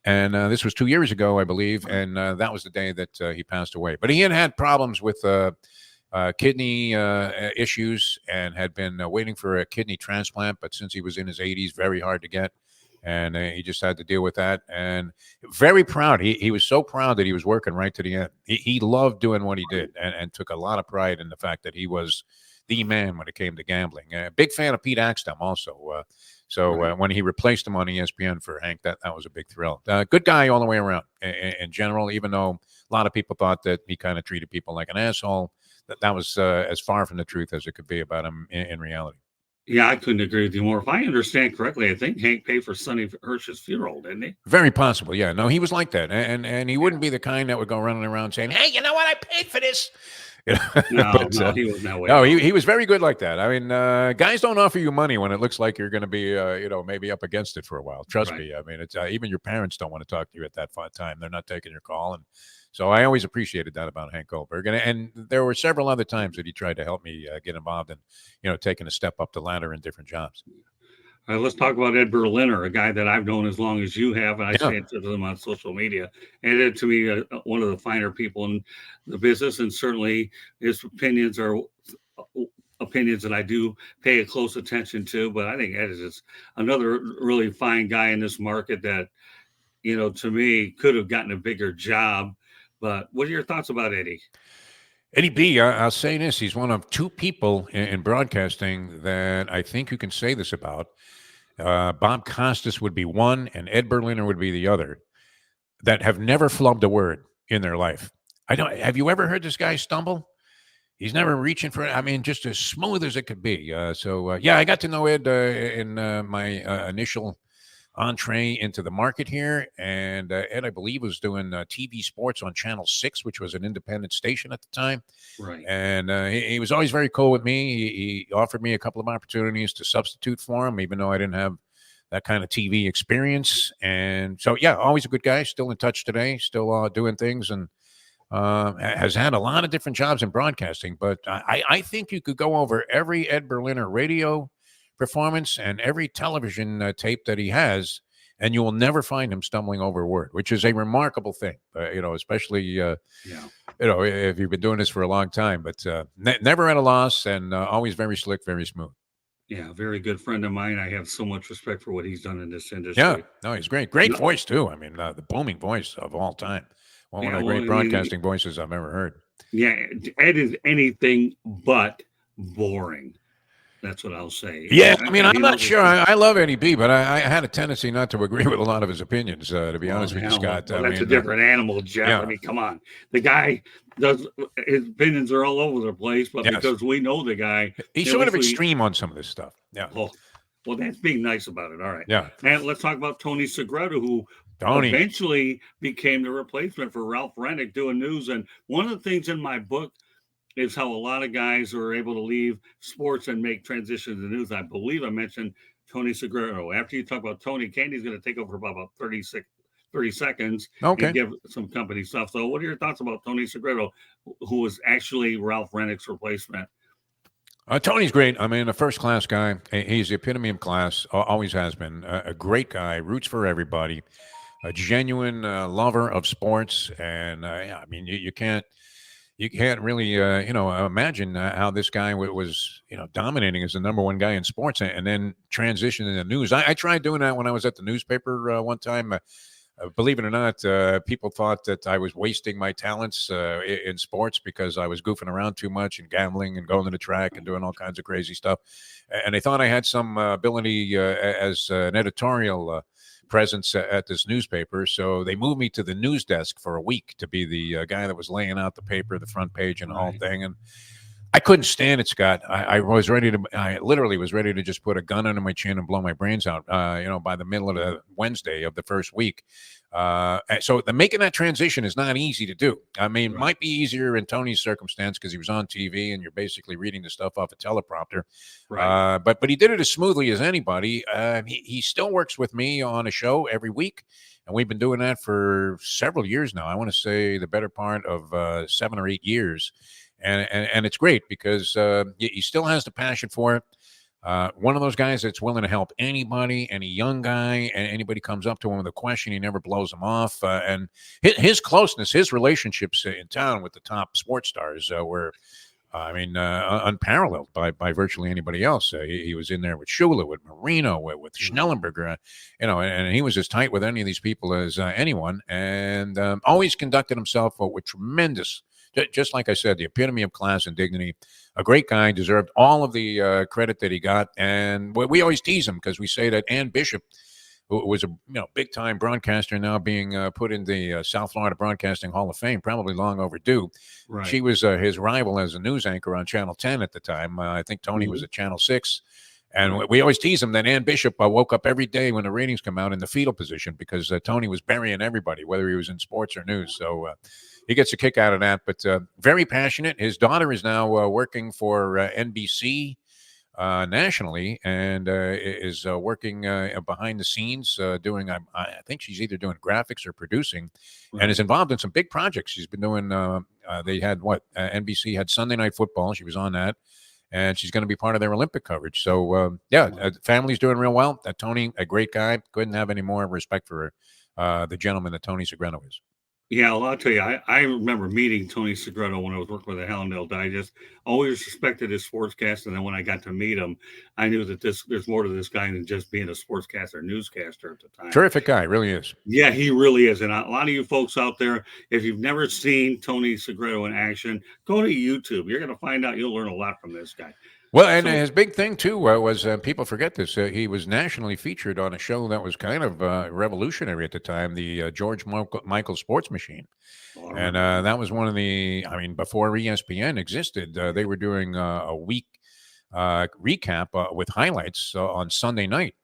And this was 2 years ago, I believe. And that was the day that he passed away. But he had problems with kidney issues and had been waiting for a kidney transplant. But since he was in his 80s, very hard to get. And he just had to deal with that. And very proud. He was so proud that he was working right to the end. He loved doing what he did and took a lot of pride in the fact that he was the man when it came to gambling. Big fan of Pete Axtell also. When he replaced him on ESPN for Hank, that was a big thrill. Good guy all the way around in general, even though a lot of people thought that he kind of treated people like an asshole. That was as far from the truth as it could be about him in reality. Yeah, I couldn't agree with you more. If I understand correctly, I think Hank paid for Sonny Hirsch's funeral, didn't he? Very possible, yeah. No, he was like that. And he wouldn't be the kind that would go running around saying, "Hey, you know what? I paid for this." No, he was that way. No, he was very good like that. I mean, guys don't offer you money when it looks like you're going to be, maybe up against it for a while. Trust me. I mean, it's even your parents don't want to talk to you at that time. They're not taking your call. And so I always appreciated that about Hank Goldberg. And there were several other times that he tried to help me get involved in, taking a step up the ladder in different jobs. All right, let's talk about Ed Berliner, a guy that I've known as long as you have, and I say it to them on social media. And Ed, to me, one of the finer people in the business, and certainly his opinions are opinions that I do pay a close attention to. But I think Ed is just another really fine guy in this market that, to me, could have gotten a bigger job. But what are your thoughts about Eddie? Eddie B, I'll say this. He's one of two people in broadcasting that I think you can say this about. Bob Costas would be one, and Ed Berliner would be the other, that have never flubbed a word in their life. I don't. Have you ever heard this guy stumble? He's never reaching for it. I mean, just as smooth as it could be. Yeah, I got to know Ed in my initial entree into the market here. And Ed, I believe, was doing TV sports on Channel 6, which was an independent station at the time. Right. And he was always very cool with me. He offered me a couple of opportunities to substitute for him, even though I didn't have that kind of TV experience. And so, yeah, always a good guy. Still in touch today, still doing things, and has had a lot of different jobs in broadcasting. But I think you could go over every Ed Berliner radio performance and every television tape that he has, and you will never find him stumbling over a word, which is a remarkable thing, especially, if you've been doing this for a long time, but never at a loss, and always very slick, very smooth. Yeah, very good friend of mine. I have so much respect for what he's done in this industry. Yeah, no, he's great. Great voice, too. I mean, the booming voice of all time. One of the great broadcasting voices I've ever heard. Yeah, Ed is anything but boring. That's what I'll say. Yeah, I mean, I'm not sure. I love Eddie B, but I had a tendency not to agree with a lot of his opinions, to be honest with you, Scott. Well, that's a different animal, Jeff. Yeah. I mean, come on. The guy his opinions are all over the place, but because we know the guy. He's sort of extreme on some of this stuff. Yeah. Well, that's being nice about it. All right. Yeah. And let's talk about Tony Segreto, who eventually became the replacement for Ralph Rennick doing news. And one of the things in my book is how a lot of guys are able to leave sports and make transitions to news. I believe I mentioned Tony Segreto. After you talk about Tony, Candy's going to take over about 30 seconds and give some company stuff. So what are your thoughts about Tony Segreto, who was actually Ralph Rennick's replacement? Tony's great. I mean, a first-class guy. He's the epitome of class, always has been. A great guy, roots for everybody, a genuine lover of sports. And, I mean, you can't really, imagine how this guy was, dominating as the number one guy in sports and then transitioning into news. I tried doing that when I was at the newspaper one time. Believe it or not, people thought that I was wasting my talents in sports because I was goofing around too much and gambling and going to the track and doing all kinds of crazy stuff. And they thought I had some ability as an editorial presence at this newspaper. So they moved me to the news desk for a week to be the guy that was laying out the paper, the front page and the whole thing. And I couldn't stand it, Scott. I literally was ready to just put a gun under my chin and blow my brains out, by the middle of the Wednesday of the first week. So making that transition is not easy to do. I mean, it might be easier in Tony's circumstance because he was on TV and you're basically reading the stuff off a teleprompter. Right. But he did it as smoothly as anybody. He still works with me on a show every week. And we've been doing that for several years now. I want to say the better part of 7 or 8 years. And it's great because he still has the passion for it. One of those guys that's willing to help anybody, any young guy, and anybody comes up to him with a question, he never blows them off. And his closeness, his relationships in town with the top sports stars were, unparalleled by virtually anybody else. He was in there with Shula, with Marino, with Schnellenberger, and he was as tight with any of these people as anyone, and always conducted himself with tremendous. Just like I said, the epitome of class and dignity. A great guy, deserved all of the credit that he got. And we always tease him because we say that Ann Bishop, who was a big-time broadcaster, now being put in the South Florida Broadcasting Hall of Fame, probably long overdue. Right. She was his rival as a news anchor on Channel 10 at the time. I think Tony was at Channel 6. And we always tease him that Ann Bishop woke up every day when the ratings come out in the fetal position because Tony was burying everybody, whether he was in sports or news. So he gets a kick out of that, but very passionate. His daughter is now working for NBC nationally and is working behind the scenes doing, I think she's either doing graphics or producing, and is involved in some big projects. She's been doing, they had NBC had Sunday Night Football. She was on that. And she's going to be part of their Olympic coverage. So, family's doing real well. Tony, a great guy. Couldn't have any more respect for the gentleman that Tony Segreto is. Yeah, well, I'll tell you, I remember meeting Tony Segreto when I was working with the Hallandale Digest. Always respected his sportscast, and then when I got to meet him, I knew that there's more to this guy than just being a sportscaster, newscaster at the time. Terrific guy, really is. Yeah, he really is. And a lot of you folks out there, if you've never seen Tony Segreto in action, go to YouTube. You're going to find out you'll learn a lot from this guy. Well, and So, his big thing too was people forget this. He was nationally featured on a show that was kind of revolutionary at the time, the George Michael Sports Machine, oh, I and remember that. that was one of the. I mean, before ESPN existed, they were doing a week recap with highlights on Sunday night,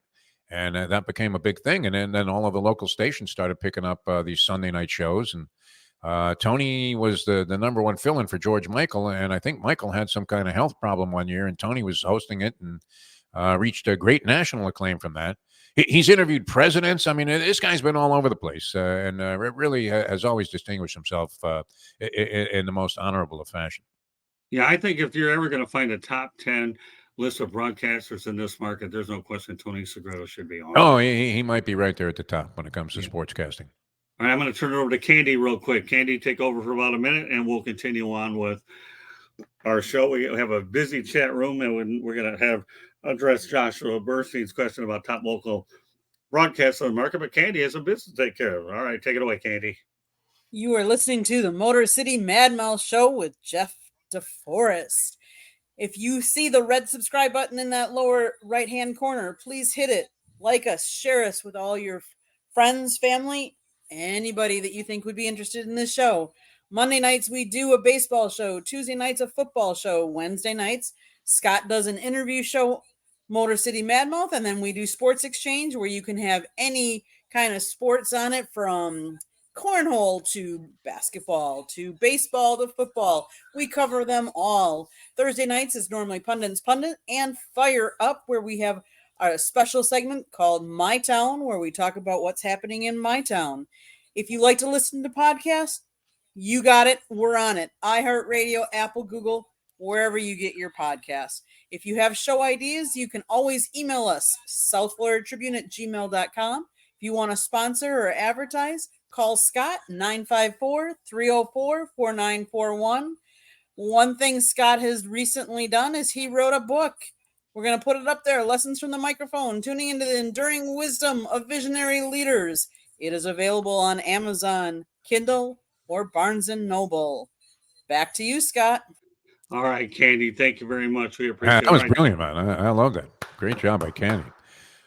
and that became a big thing. And then all of the local stations started picking up these Sunday night shows, and Tony was the number one fill-in for George Michael, and I think Michael had some kind of health problem one year, and Tony was hosting it and reached a great national acclaim from that. He's interviewed presidents. I mean, this guy's been all over the place, and really has always distinguished himself in the most honorable of fashion. Yeah, I think if you're ever going to find a top 10 list of broadcasters in this market, there's no question Tony Segreto should be on. Oh, he might be right there at the top when it comes to sportscasting. All right, I'm going to turn it over to Candy real quick. Candy, take over for about a minute, and we'll continue on with our show. We have a busy chat room, and we're going to have address Joshua Bernstein's question about top local broadcasts on the market. But Candy has a business to take care of. All right, take it away, Candy. You are listening to the Motor City Mad Mouth Show with Jeff DeForrest. If you see the red subscribe button in that lower right-hand corner, please hit it. Like us, share us with all your friends, family, anybody that you think would be interested in this show. Monday nights, we do a baseball show. Tuesday nights, a football show. Wednesday nights, Scott does an interview show, Motor City Mad Mouth, and then we do Sports Exchange, where you can have any kind of sports on it, from cornhole to basketball to baseball to football. We cover them all. Thursday nights is normally Pundit's Pundit and Fire Up, where we have a special segment called My Town, where we talk about what's happening in my town. If you like to listen to podcasts, you got it. We're on it. iHeartRadio, Apple, Google, wherever you get your podcasts. If you have show ideas, you can always email us, southfloridatribune@gmail.com. If you want to sponsor or advertise, call Scott, 954-304-4941. One thing Scott has recently done is he wrote a book. We're going to put it up there, Lessons from the Microphone, Tuning into the Enduring Wisdom of Visionary Leaders. It is available on Amazon, Kindle, or Barnes & Noble. Back to you, Scott. All right, Candy, thank you very much. We appreciate it. That was brilliant, man. I love that. Great job by Candy.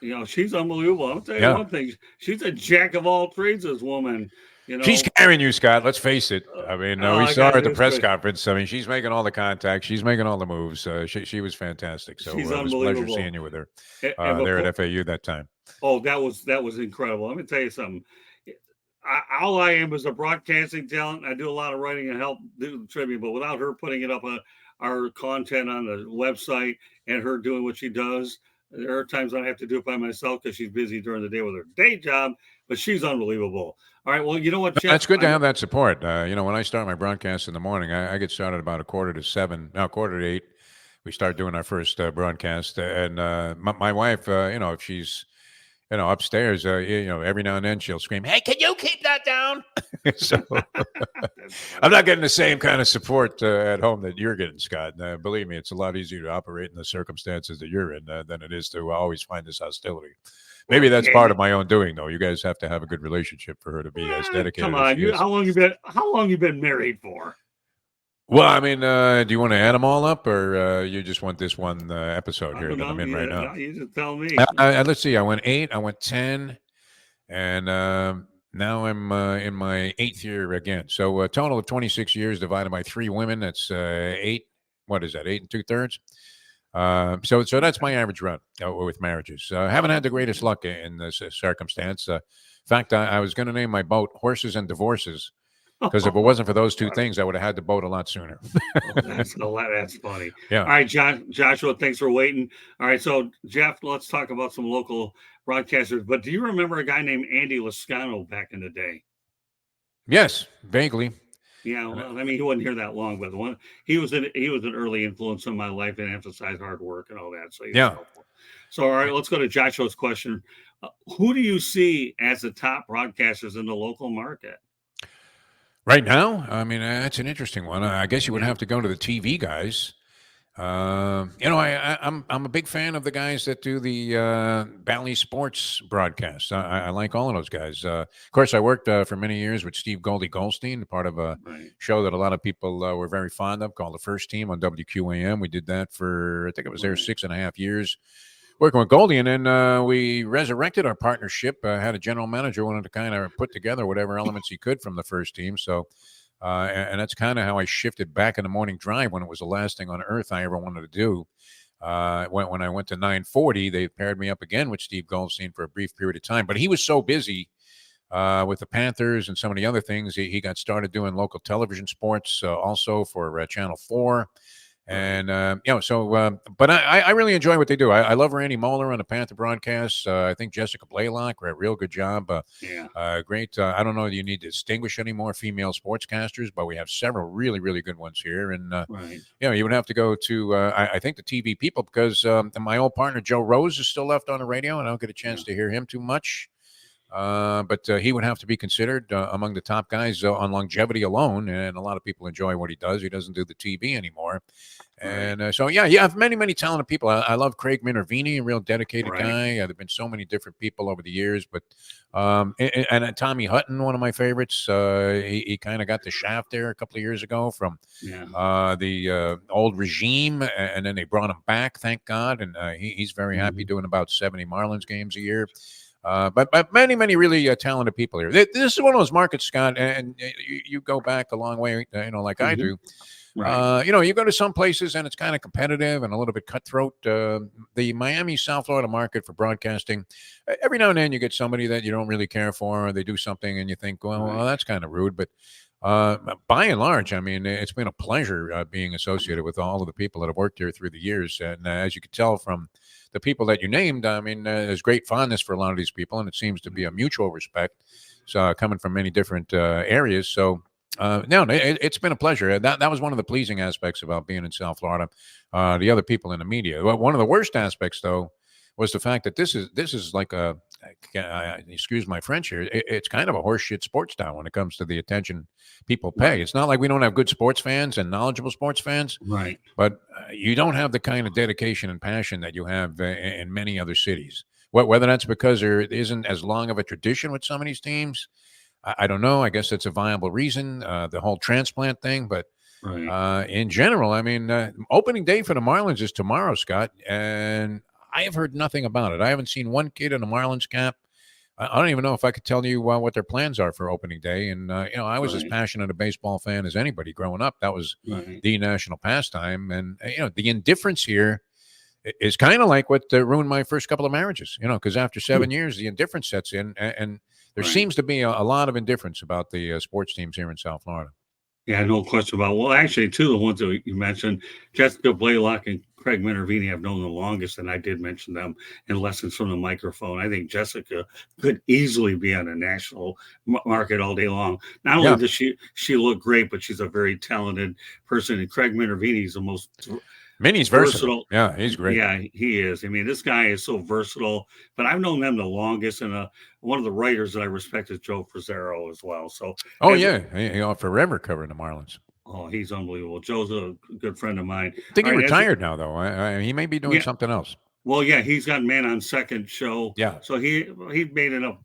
You know, she's unbelievable. I'll tell you one thing. She's a jack of all trades, this woman. You know, she's carrying you, Scott. Let's face it. I mean, we saw her at the press conference. I mean, she's making all the contacts. She's making all the moves. She was fantastic. So it was a pleasure seeing you with her there at FAU that time. Oh, that was incredible. Let me tell you something. All I am is a broadcasting talent. I do a lot of writing and help do the tribute, but without her putting it up on our content on the website and her doing what she does, there are times I have to do it by myself because she's busy during the day with her day job, but she's unbelievable. All right. Well, you know what, Jeff? That's good to have that support. You know, when I start my broadcast in the morning, I get started about 8:15. We start doing our first broadcast. And my wife, you know, if she's, you know, upstairs, you know, every now and then she'll scream, "Hey, can you keep that down?" So I'm not getting the same kind of support at home that you're getting, Scott. Believe me, it's a lot easier to operate in the circumstances that you're in than it is to always find this hostility. Maybe that's part of my own doing, though. You guys have to have a good relationship for her to be as dedicated. Come on, how long you been married for? Well, I mean, do you want to add them all up, or you just want this one episode here that I'm in right now? You just tell me. Let's see. I went 8. I went 10, and now I'm in my 8th year again. So a total of 26 years divided by 3 women. That's 8. What is that? 8 2/3. So that's my average run with marriages. Haven't had the greatest luck in this circumstance. In fact, I was going to name my boat "Horses and Divorces," because if it wasn't for those two things, I would have had the boat a lot sooner. That's funny. Yeah. All right, Joshua, thanks for waiting. All right, so Jeff, let's talk about some local broadcasters. But do you remember a guy named Andy Lascano back in the day? Yes, vaguely. Yeah, well, I mean, he wasn't here that long, but he was an early influence in my life and emphasized hard work and all that. So yeah. So all right, let's go to Joshua's question. Who do you see as the top broadcasters in the local market? Right now, I mean, that's an interesting one. I guess you would have to go to the TV guys. I'm a big fan of the guys that do the Bally Sports broadcasts. I like all of those guys. Of course, I worked for many years with Steve Goldie Goldstein, part of a Right. show that a lot of people were very fond of called The First Team on WQAM. We did that for, I think it was there 6.5 years, working with Goldie. And then we resurrected our partnership, had a general manager wanted to kind of put together whatever elements he could from the First Team. So and that's kind of how I shifted back in the morning drive when it was the last thing on earth I ever wanted to do. When I went to 940, they paired me up again with Steve Goldstein for a brief period of time. But he was so busy with the Panthers and some of the other things, he got started doing local television sports also for Channel 4. And, but I really enjoy what they do. I love Randy Moeller on the Panther broadcasts. I think Jessica Blaylock, a real good job. Great. I don't know if you need to distinguish any more female sportscasters, but we have several really, really good ones here. And, you would have to go to, I think, the TV people because my old partner, Joe Rose, is still left on the radio, and I don't get a chance to hear him too much. But he would have to be considered among the top guys on longevity alone. And a lot of people enjoy what he does. He doesn't do the TV anymore. And you have many, many talented people. I love Craig Minervini, a real dedicated guy. There have been so many different people over the years. But and Tommy Hutton, one of my favorites. He kind of got the shaft there a couple of years ago from the old regime. And then they brought him back, thank God. And he's very happy doing about 70 Marlins games a year. But many, many really talented people here. This is one of those markets, Scott, and you go back a long way, like I do. You go to some places and it's kind of competitive and a little bit cutthroat. The Miami, South Florida market for broadcasting, every now and then you get somebody that you don't really care for, or they do something and you think, well, that's kind of rude. But by and large, I mean, it's been a pleasure being associated with all of the people that have worked here through the years. And as you can tell from the people that you named, I mean, there's great fondness for a lot of these people, and it seems to be a mutual respect. So coming from many different areas. So it's been a pleasure. That was one of the pleasing aspects about being in South Florida. The other people in the media. Well, one of the worst aspects, though, was the fact that this is like excuse my French here, it's kind of a horseshit sports town when it comes to the attention people pay. It's not like we don't have good sports fans and knowledgeable sports fans, right? But you don't have the kind of dedication and passion that you have in many other cities. Whether that's because there isn't as long of a tradition with some of these teams, I don't know. I guess that's a viable reason, the whole transplant thing. But in general, I mean, opening day for the Marlins is tomorrow, Scott, and I have heard nothing about it. I haven't seen one kid in a Marlins cap. I don't even know if I could tell you what their plans are for opening day. And, I was as passionate a baseball fan as anybody growing up. That was the national pastime. And, the indifference here is kind of like what ruined my first couple of marriages, because after 7 years, the indifference sets in. And there seems to be a lot of indifference about the sports teams here in South Florida. Yeah, no question about it. Well, actually, two of the ones that you mentioned, Jessica Blaylock and Craig Minervini, I've known the longest, and I did mention them in Lessons from the Microphone. I think Jessica could easily be on a national market all day long. Not only does she look great, but she's a very talented person. And Craig Minervini is the most Minnie's versatile. Yeah, he's great. Yeah, he is. I mean, this guy is so versatile. But I've known them the longest, and one of the writers that I respect is Joe Frizzero as well. So, he'll forever covering the Marlins. Oh, he's unbelievable. Joe's a good friend of mine. I think he retired now, though. He may be doing something else. Well, yeah, he's got Man on Second show. Yeah. So he made enough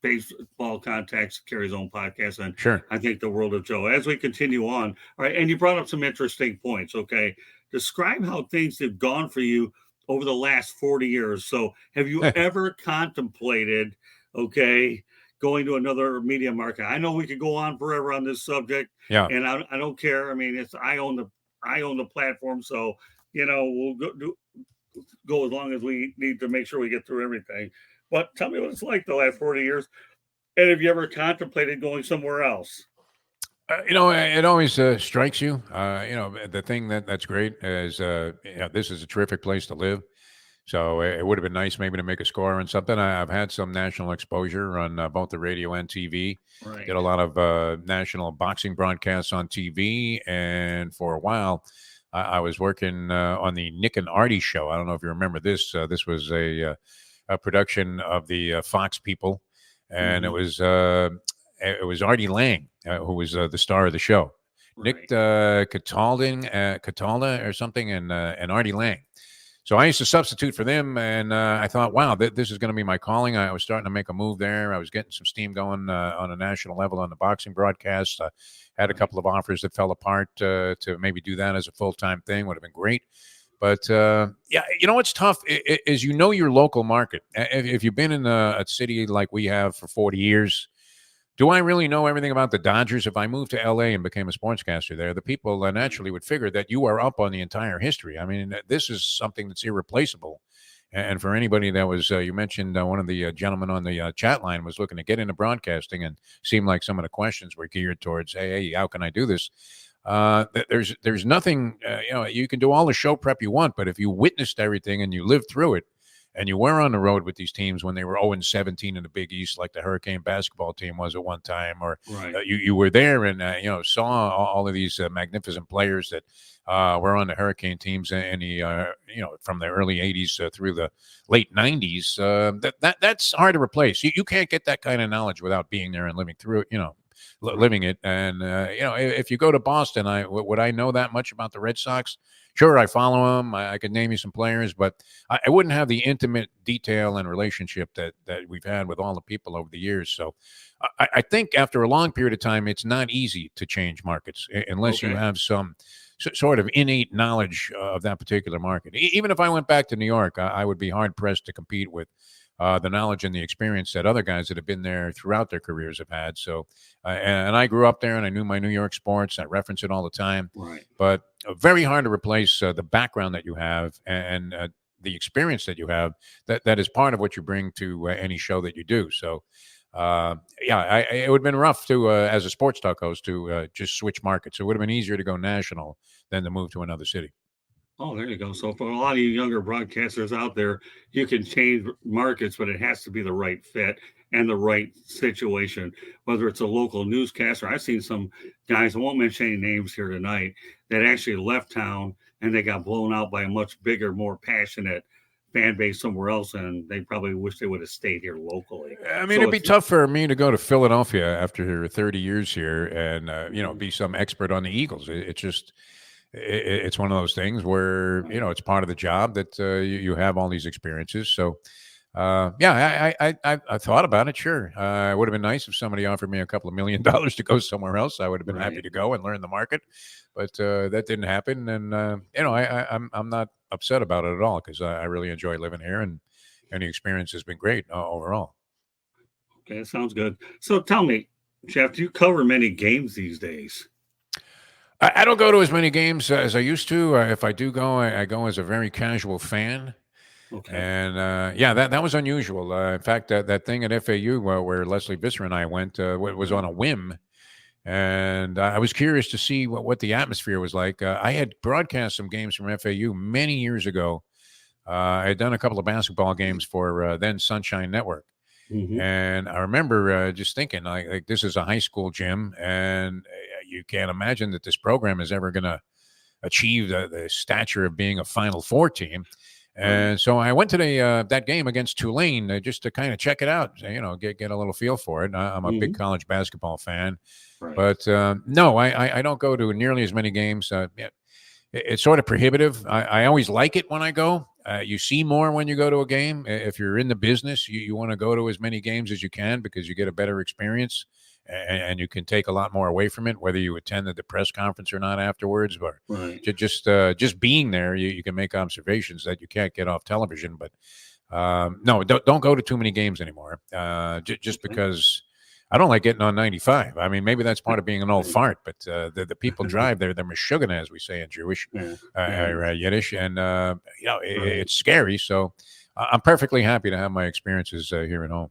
baseball contacts to carry his own podcast. And sure, I think the world of Joe. As we continue on, all right, and you brought up some interesting points, okay? Describe how things have gone for you over the last 40 years. So have you ever contemplated, going to another media market? I know we could go on forever on this subject. Yeah. And I don't care. I mean, I own the platform. So, we'll go as long as we need to make sure we get through everything. But tell me what it's like the last 40 years. And have you ever contemplated going somewhere else? It always strikes you. The thing that's great is, this is a terrific place to live. So it would have been nice maybe to make a score on something. I've had some national exposure on both the radio and TV. Right. Did a lot of national boxing broadcasts on TV. And for a while, I was working on the Nick and Artie show. I don't know if you remember this. This was a production of the Fox people. And it was it was Artie Lang who was the star of the show. Right. Nick Catalda or something, and Artie Lang. So I used to substitute for them, and I thought, wow, this is going to be my calling. I was starting to make a move there. I was getting some steam going on a national level on the boxing broadcast. Had a couple of offers that fell apart to maybe do that as a full-time thing. Would have been great. But, yeah, what's tough is your local market. If you've been in a city like we have for 40 years, do I really know everything about the Dodgers? If I moved to L.A. and became a sportscaster there, the people naturally would figure that you are up on the entire history. I mean, this is something that's irreplaceable. And for anybody that was, you mentioned one of the gentlemen on the chat line was looking to get into broadcasting, and seemed like some of the questions were geared towards, hey, how can I do this? There's nothing, you can do all the show prep you want, but if you witnessed everything and you lived through it, and you were on the road with these teams when they were 0-17 in the Big East, like the Hurricane basketball team was at one time, or Right. You were there and saw all of these magnificent players that were on the Hurricane teams in the from the early 80s through the late 90s. That's hard to replace. You can't get that kind of knowledge without being there and living through it. Living it. And if you go to Boston, would I know that much about the Red Sox? Sure, I follow them. I could name you some players, but I wouldn't have the intimate detail and relationship that we've had with all the people over the years. So I think after a long period of time, it's not easy to change markets unless you have some sort of innate knowledge of that particular market. Even if I went back to New York, I would be hard-pressed to compete with the knowledge and the experience that other guys that have been there throughout their careers have had. So, and I grew up there, and I knew my New York sports. I reference it all the time. Right. But very hard to replace the background that you have and the experience that you have. That is part of what you bring to any show that you do. So, it would have been rough to, as a sports talk host, to just switch markets. It would have been easier to go national than to move to another city. Oh, there you go. So for a lot of you younger broadcasters out there, you can change markets, but it has to be the right fit and the right situation, whether it's a local newscaster. I've seen some guys, I won't mention any names here tonight, that actually left town and they got blown out by a much bigger, more passionate fan base somewhere else, and they probably wish they would have stayed here locally. I mean, it'd be tough for me to go to Philadelphia after 30 years here and, be some expert on the Eagles. It's just... It's one of those things where, it's part of the job that you have all these experiences. So, I thought about it. Sure. It would have been nice if somebody offered me a couple of $1 million to go somewhere else. I would have been happy to go and learn the market, but that didn't happen. And, I'm not upset about it at all because I really enjoy living here and the experience has been great overall. Okay, that sounds good. So tell me, Jeff, do you cover many games these days? I don't go to as many games as I used to. If I do go, I go as a very casual fan. Okay. And that was unusual. In fact, that thing at FAU where Leslie Visser and I went was on a whim. And I was curious to see what the atmosphere was like. I had broadcast some games from FAU many years ago. I had done a couple of basketball games for then Sunshine Network. Mm-hmm. And I remember just thinking, like this is a high school gym, and you can't imagine that this program is ever going to achieve the stature of being a Final Four team. And so I went to that game against Tulane just to kind of check it out, get a little feel for it. I'm a big college basketball fan, but no, I don't go to nearly as many games. It's sort of prohibitive. I always like it when I go. You see more when you go to a game. If you're in the business, you want to go to as many games as you can because you get a better experience and you can take a lot more away from it, whether you attended the press conference or not afterwards. But just being there, you can make observations that you can't get off television. But no, don't go to too many games anymore. Just because I don't like getting on 95. I mean, maybe that's part of being an old fart, but the people drive there. They're Meshuggah, as we say in Jewish, Yiddish, and it's scary. So I'm perfectly happy to have my experiences here at home.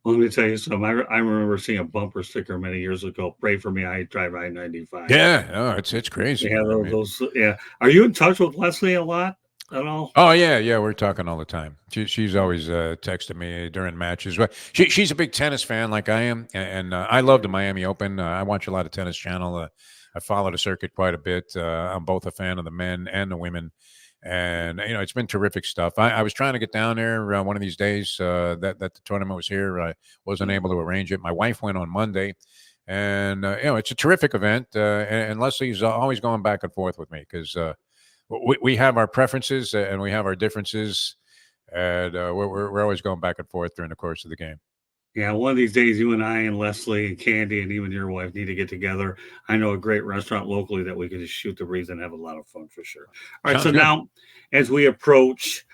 Well, let me tell you something. I remember seeing a bumper sticker many years ago. Pray for me, I drive I-95. Yeah, no, it's crazy. Yeah, those. Yeah. Are you in touch with Leslie a lot at all? Oh yeah, we're talking all the time. She's always texting me during matches. She's a big tennis fan, like I am, and I love the Miami Open. I watch a lot of Tennis Channel. I follow the circuit quite a bit. I'm both a fan of the men and the women. And it's been terrific stuff. I was trying to get down there one of these days that the tournament was here. I wasn't able to arrange it. My wife went on Monday, and it's a terrific event. And Leslie's always going back and forth with me because we have our preferences and we have our differences, and we're always going back and forth during the course of the game. Yeah, one of these days, you and I and Leslie and Candy and even your wife need to get together. I know a great restaurant locally that we can just shoot the breeze and have a lot of fun for sure. All right, Sounds so good. now as we approach,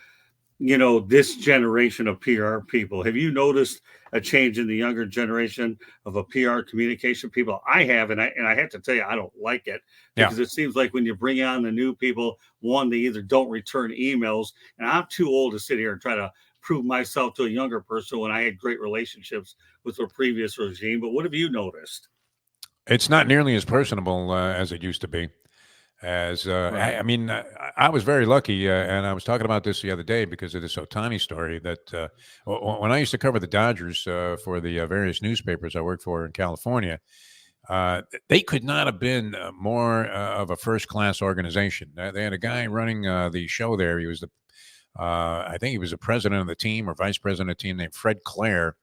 this generation of PR people, have you noticed a change in the younger generation of a PR communication people? I have, and I have to tell you, I don't like it because it seems like when you bring on the new people, one, they either don't return emails, and I'm too old to sit here and try to prove myself to a younger person when I had great relationships with the previous regime. But what have you noticed? It's not nearly as personable as it used to be. I mean, I was very lucky, and I was talking about this the other day because of this Ohtani story. That when I used to cover the Dodgers for the various newspapers I worked for in California, they could not have been more of a first-class organization. They had a guy running the show there. He was I think he was the president of the team or vice president of the team named Fred Clare,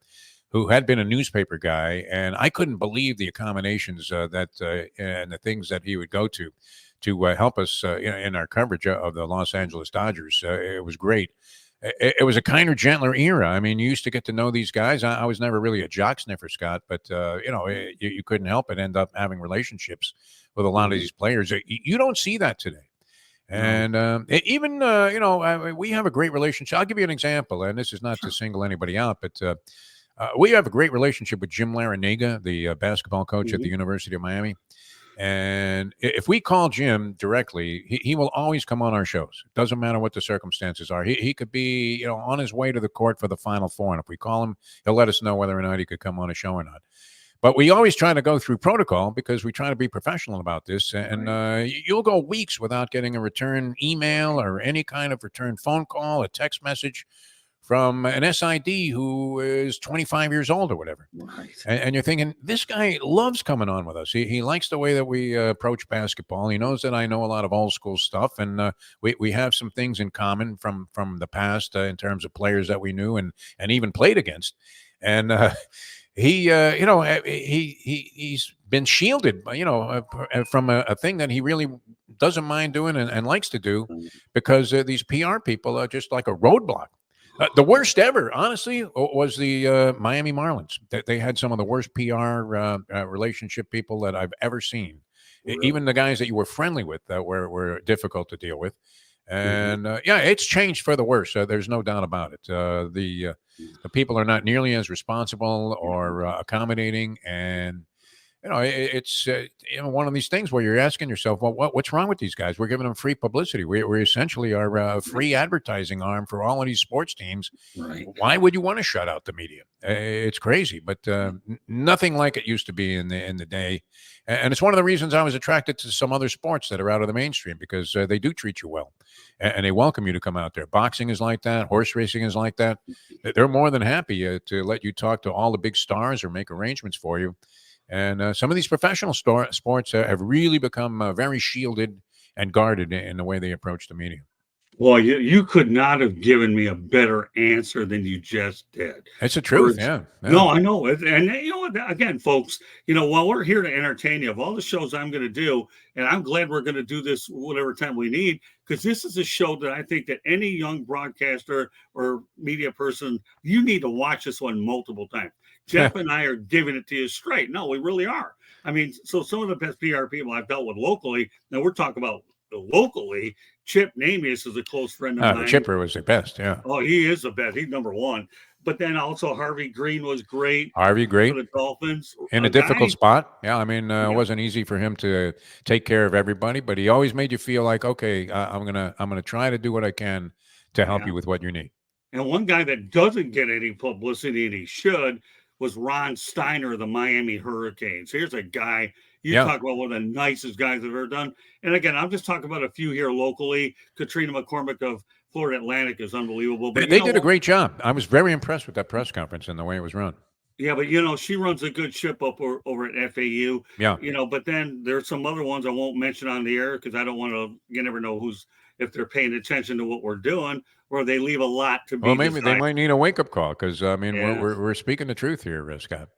who had been a newspaper guy. And I couldn't believe the accommodations and the things that he would go to help us in our coverage of the Los Angeles Dodgers. It was great. It was a kinder, gentler era. I mean, you used to get to know these guys. I was never really a jock sniffer, Scott, but, you couldn't help but end up having relationships with a lot of these players. You don't see that today. And even, we have a great relationship. I'll give you an example, and this is not to single anybody out, but we have a great relationship with Jim Larinaga, the basketball coach at the University of Miami. And if we call Jim directly, he will always come on our shows. It doesn't matter what the circumstances are. He could be, on his way to the court for the Final Four. And if we call him, he'll let us know whether or not he could come on a show or not. But we always try to go through protocol because we try to be professional about this. And you'll go weeks without getting a return email or any kind of return phone call, a text message from an SID who is 25 years old or whatever. Right. And you're thinking, this guy loves coming on with us. He likes the way that we approach basketball. He knows that I know a lot of old school stuff. And we have some things in common from the past in terms of players that we knew and even played against. And he's been shielded, from a thing that he really doesn't mind doing and likes to do because these PR people are just like a roadblock. The worst ever, honestly, was the Miami Marlins. They had some of the worst PR relationship people that I've ever seen. Really? Even the guys that you were friendly with that were difficult to deal with. And it's changed for the worse. There's no doubt about it. The people are not nearly as responsible or accommodating, and it's one of these things where you're asking yourself, well, what's wrong with these guys? We're giving them free publicity. We essentially are a free advertising arm for all of these sports teams. Right. Why would you want to shut out the media? It's crazy, but nothing like it used to be in the day. And it's one of the reasons I was attracted to some other sports that are out of the mainstream because they do treat you well and they welcome you to come out there. Boxing is like that. Horse racing is like that. They're more than happy to let you talk to all the big stars or make arrangements for you. And some of these professional sports have really become very shielded and guarded in the way they approach the media. Well, you could not have given me a better answer than you just did. It's the truth, yeah. No, I know it. And again, folks, while we're here to entertain you, of all the shows I'm going to do, and I'm glad we're going to do this whatever time we need, because this is a show that I think that any young broadcaster or media person, you need to watch this one multiple times. Jeff and I are giving it to you straight. No, we really are. I mean, so some of the best PR people I've dealt with locally, now we're talking about locally, Chip Namias is a close friend of mine. Chipper was the best, yeah. Oh, he is the best. He's number one. But then also Harvey Green was great. Harvey, great. For the Dolphins. In a difficult spot. Yeah, I mean, it wasn't easy for him to take care of everybody, but he always made you feel like, okay, I'm gonna try to do what I can to help you with what you need. And one guy that doesn't get any publicity, and he should, was Ron Steiner of the Miami Hurricanes. Here's a guy, talk about one of the nicest guys I've ever done. And again, I'm just talking about a few here locally. Katrina McCormick of Florida Atlantic is unbelievable. But they did a great job. I was very impressed with that press conference and the way it was run. Yeah, but she runs a good ship up over at FAU. Yeah. But then there's some other ones I won't mention on the air because I don't want to, you never know if they're paying attention to what we're doing, or they leave a lot to be Well, maybe they desired. might need a wake up call because I mean Yeah. we're speaking the truth here, Scott.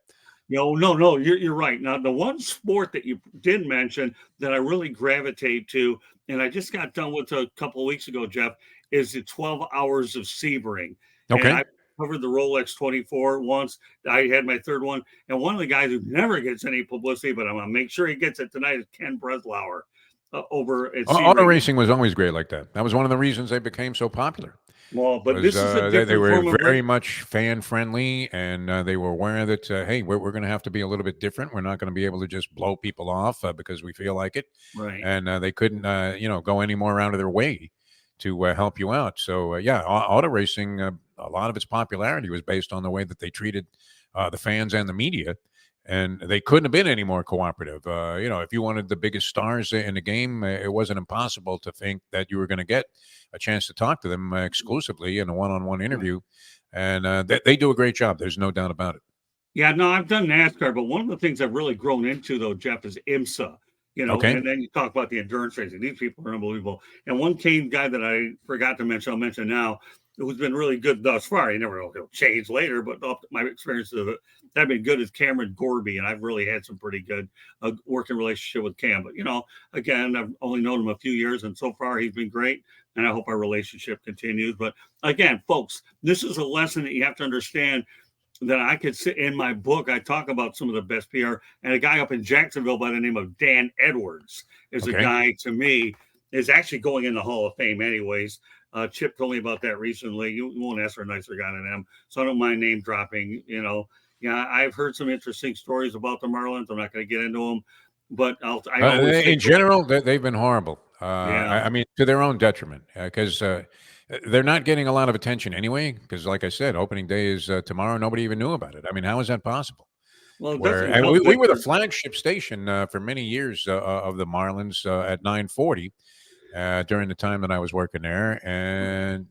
No, you're right. Now, the one sport that you did mention that I really gravitate to, and I just got done with a couple of weeks ago, Jeff, is the 12 hours of Sebring. And Okay. I covered the Rolex 24 once. I had my third one. And one of the guys who never gets any publicity, but I'm going to make sure he gets it tonight, is Ken Breslauer over at Auto Sebring. racing was always great like that. That was one of the reasons they became so popular. Well, but Was, this is a they different were form of very much fan friendly, and they were aware that hey, we're going to have to be a little bit different. We're not going to be able to just blow people off because we feel like it, right. And they couldn't go any more out of their way to help you out. So yeah, auto racing, a lot of its popularity was based on the way that they treated the fans and the media. And they couldn't have been any more cooperative. If you wanted the biggest stars in the game, it wasn't impossible to think that you were going to get a chance to talk to them exclusively in a one-on-one interview. And they do a great job. There's no doubt about it. Yeah, no, I've done NASCAR, but one of the things I've really grown into, though, Jeff, is IMSA. Okay. And then you talk about the endurance racing. These people are unbelievable. And one Kane guy that I forgot to mention, I'll mention now, who's been really good thus far. You never know if he'll change later, but my experience of it, that's been good, is Cameron Gorby. And I've really had some pretty good working relationship with Cam. But, again, I've only known him a few years, and so far he's been great. And I hope our relationship continues. But again, folks, this is a lesson that you have to understand, that I could sit in my book. I talk about some of the best PR, and a guy up in Jacksonville by the name of Dan Edwards is a guy, to me, is actually going in the Hall of Fame anyways. Chip told me about that recently. You won't ask for a nicer guy than him, so I don't mind name dropping. I've heard some interesting stories about the Marlins. I'm not going to get into them, but in general, they've been horrible. Yeah. I mean, to their own detriment, because they're not getting a lot of attention anyway. Because, like I said, opening day is tomorrow. Nobody even knew about it. I mean, how is that possible? Well, we were the flagship station for many years of the Marlins at 940 during the time that I was working there, and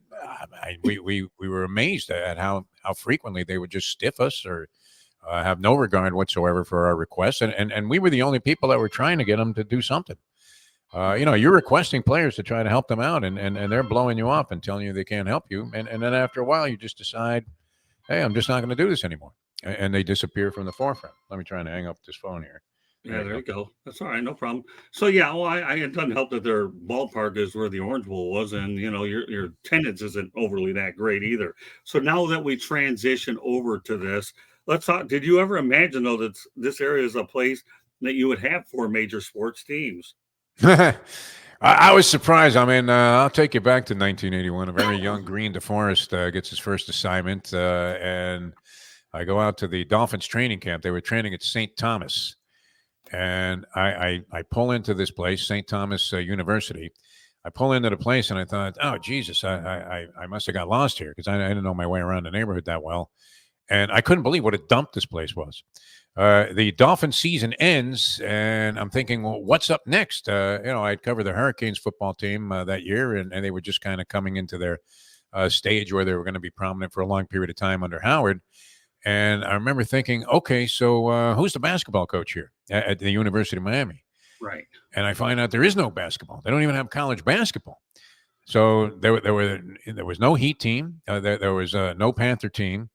we were amazed at how frequently they would just stiff us or have no regard whatsoever for our requests, and we were the only people that were trying to get them to do something. You're requesting players to try to help them out, and they're blowing you off and telling you they can't help you, and then after a while you just decide, hey, I'm just not going to do this anymore, and they disappear from the forefront. Let me try and hang up this phone here. Yeah, there you go. That's all right, no problem. So yeah, well, it doesn't help that their ballpark is where the Orange Bowl was, and your attendance isn't overly that great either. So now that we transition over to this, let's talk. Did you ever imagine, though, that this area is a place that you would have 4 major sports teams? I was surprised. I mean, I'll take you back to 1981. A very young Green DeForrest gets his first assignment, and I go out to the Dolphins training camp. They were training at St. Thomas. And I pull into this place, St. Thomas University. I pull into the place and I thought, oh, Jesus, I must have got lost here because I didn't know my way around the neighborhood that well. And I couldn't believe what a dump this place was. The Dolphin season ends, and I'm thinking, well, what's up next? I'd covered the Hurricanes football team that year, and they were just kind of coming into their stage where they were going to be prominent for a long period of time under Howard. And I remember thinking, okay, so who's the basketball coach here at the University of Miami? Right. And I find out there is no basketball. They don't even have college basketball. So there was no Heat team. There was no Panther team.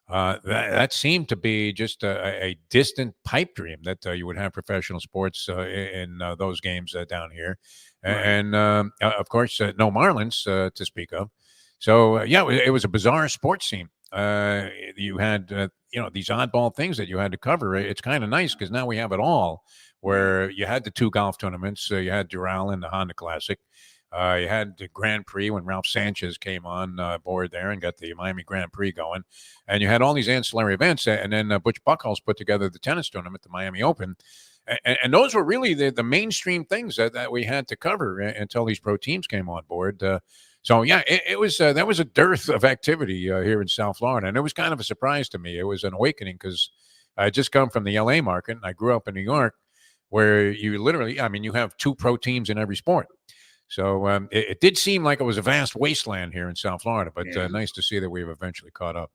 That seemed to be just a distant pipe dream that you would have professional sports in those games down here. Right. And of course, no Marlins to speak of. So, it was a bizarre sports scene. You had, these oddball things that you had to cover. It's kind of nice because now we have it all, where you had the 2 golf tournaments. You had Doral and the Honda Classic. You had the Grand Prix when Ralph Sanchez came on board there and got the Miami Grand Prix going. And you had all these ancillary events. And then Butch Buchholz put together the tennis tournament, the Miami Open. And those were really the mainstream things that we had to cover until these pro teams came on board. So, it was that was a dearth of activity here in South Florida. And it was kind of a surprise to me. It was an awakening because I had just come from the L.A. market. And I grew up in New York, where you literally, you have 2 pro teams in every sport. So it did seem like it was a vast wasteland here in South Florida. But nice to see that we've eventually caught up.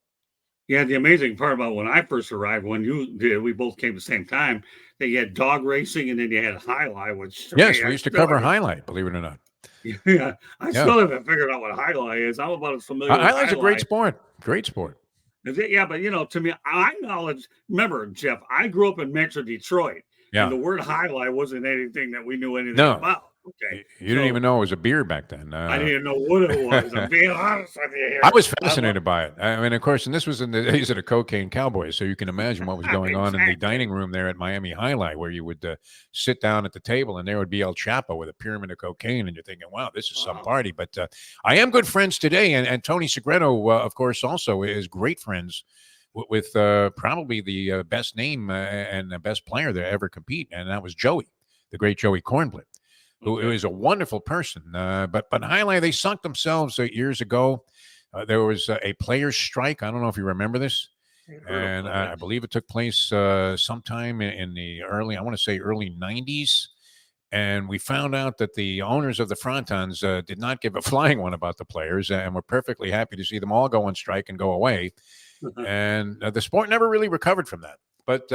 Yeah, the amazing part about when I first arrived, when you did, we both came at the same time, that you had dog racing and then you had highlight, which... Yes, we used to cover highlight, believe it or not. Yeah, I Yeah. still haven't figured out what highlight is. I'm about as familiar with Highlight's a great highlight. sport. Great sport. Is it? Yeah, but to me, I knowledge. Remember, Jeff, I grew up in Metro Detroit, and Yeah. the word highlight wasn't anything that we knew anything No. about. Okay, You didn't even know it was a beer back then. I didn't know what it was. I'm being honest with you here. I was fascinated by it. I mean, of course, and this was in the days of the cocaine cowboys, so you can imagine what was going on in the dining room there at Miami Highlight, where you would sit down at the table and there would be El Chapo with a pyramid of cocaine, and you're thinking, wow, this is some party. But I am good friends today, and Tony Segreto, of course, also is great friends with probably the best name and the best player that ever compete, and that was Joey, the great Joey Cornblit, who is a wonderful person. But Highlight, they sunk themselves years ago. There was a players' strike. I don't know if you remember this. And I believe it took place sometime in the early 90s. And we found out that the owners of the Frontons did not give a flying one about the players, and we're perfectly happy to see them all go on strike and go away. And the sport never really recovered from that. But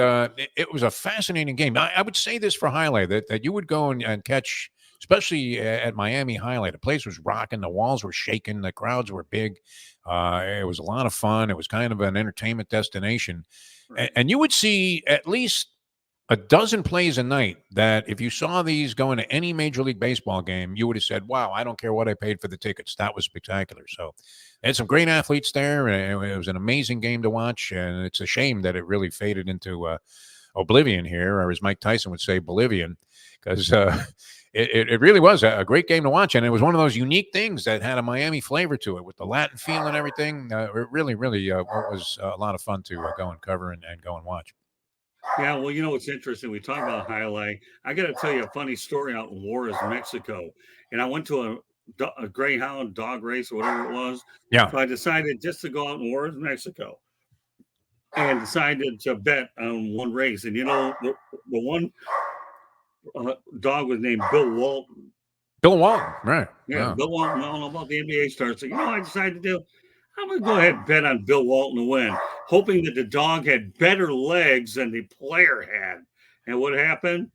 it was a fascinating game. I would say this for Highlight, that you would go and catch, especially at Miami Highlight. The place was rocking. The walls were shaking. The crowds were big. It was a lot of fun. It was kind of an entertainment destination. And you would see at least a dozen plays a night that if you saw these going to any Major League Baseball game, you would have said, wow, I don't care what I paid for the tickets. That was spectacular. So they had some great athletes there. And it was an amazing game to watch. And it's a shame that it really faded into oblivion here, or as Mike Tyson would say, Bolivian, because it really was a great game to watch. And it was one of those unique things that had a Miami flavor to it with the Latin feel and everything. It really was a lot of fun to go and cover and go and watch. Yeah, well, it's interesting. We talk about highlight. I got to tell you a funny story out in Juarez, Mexico. And I went to a greyhound dog race or whatever it was. Yeah. So I decided just to go out in Juarez, Mexico, and decided to bet on one race. And the one dog was named Bill Walton. Bill Walton, right? Yeah, wow. Bill Walton. I don't know about the NBA star. So I decided to do. I'm going to go ahead and bet on Bill Walton to win, hoping that the dog had better legs than the player had. And what happened?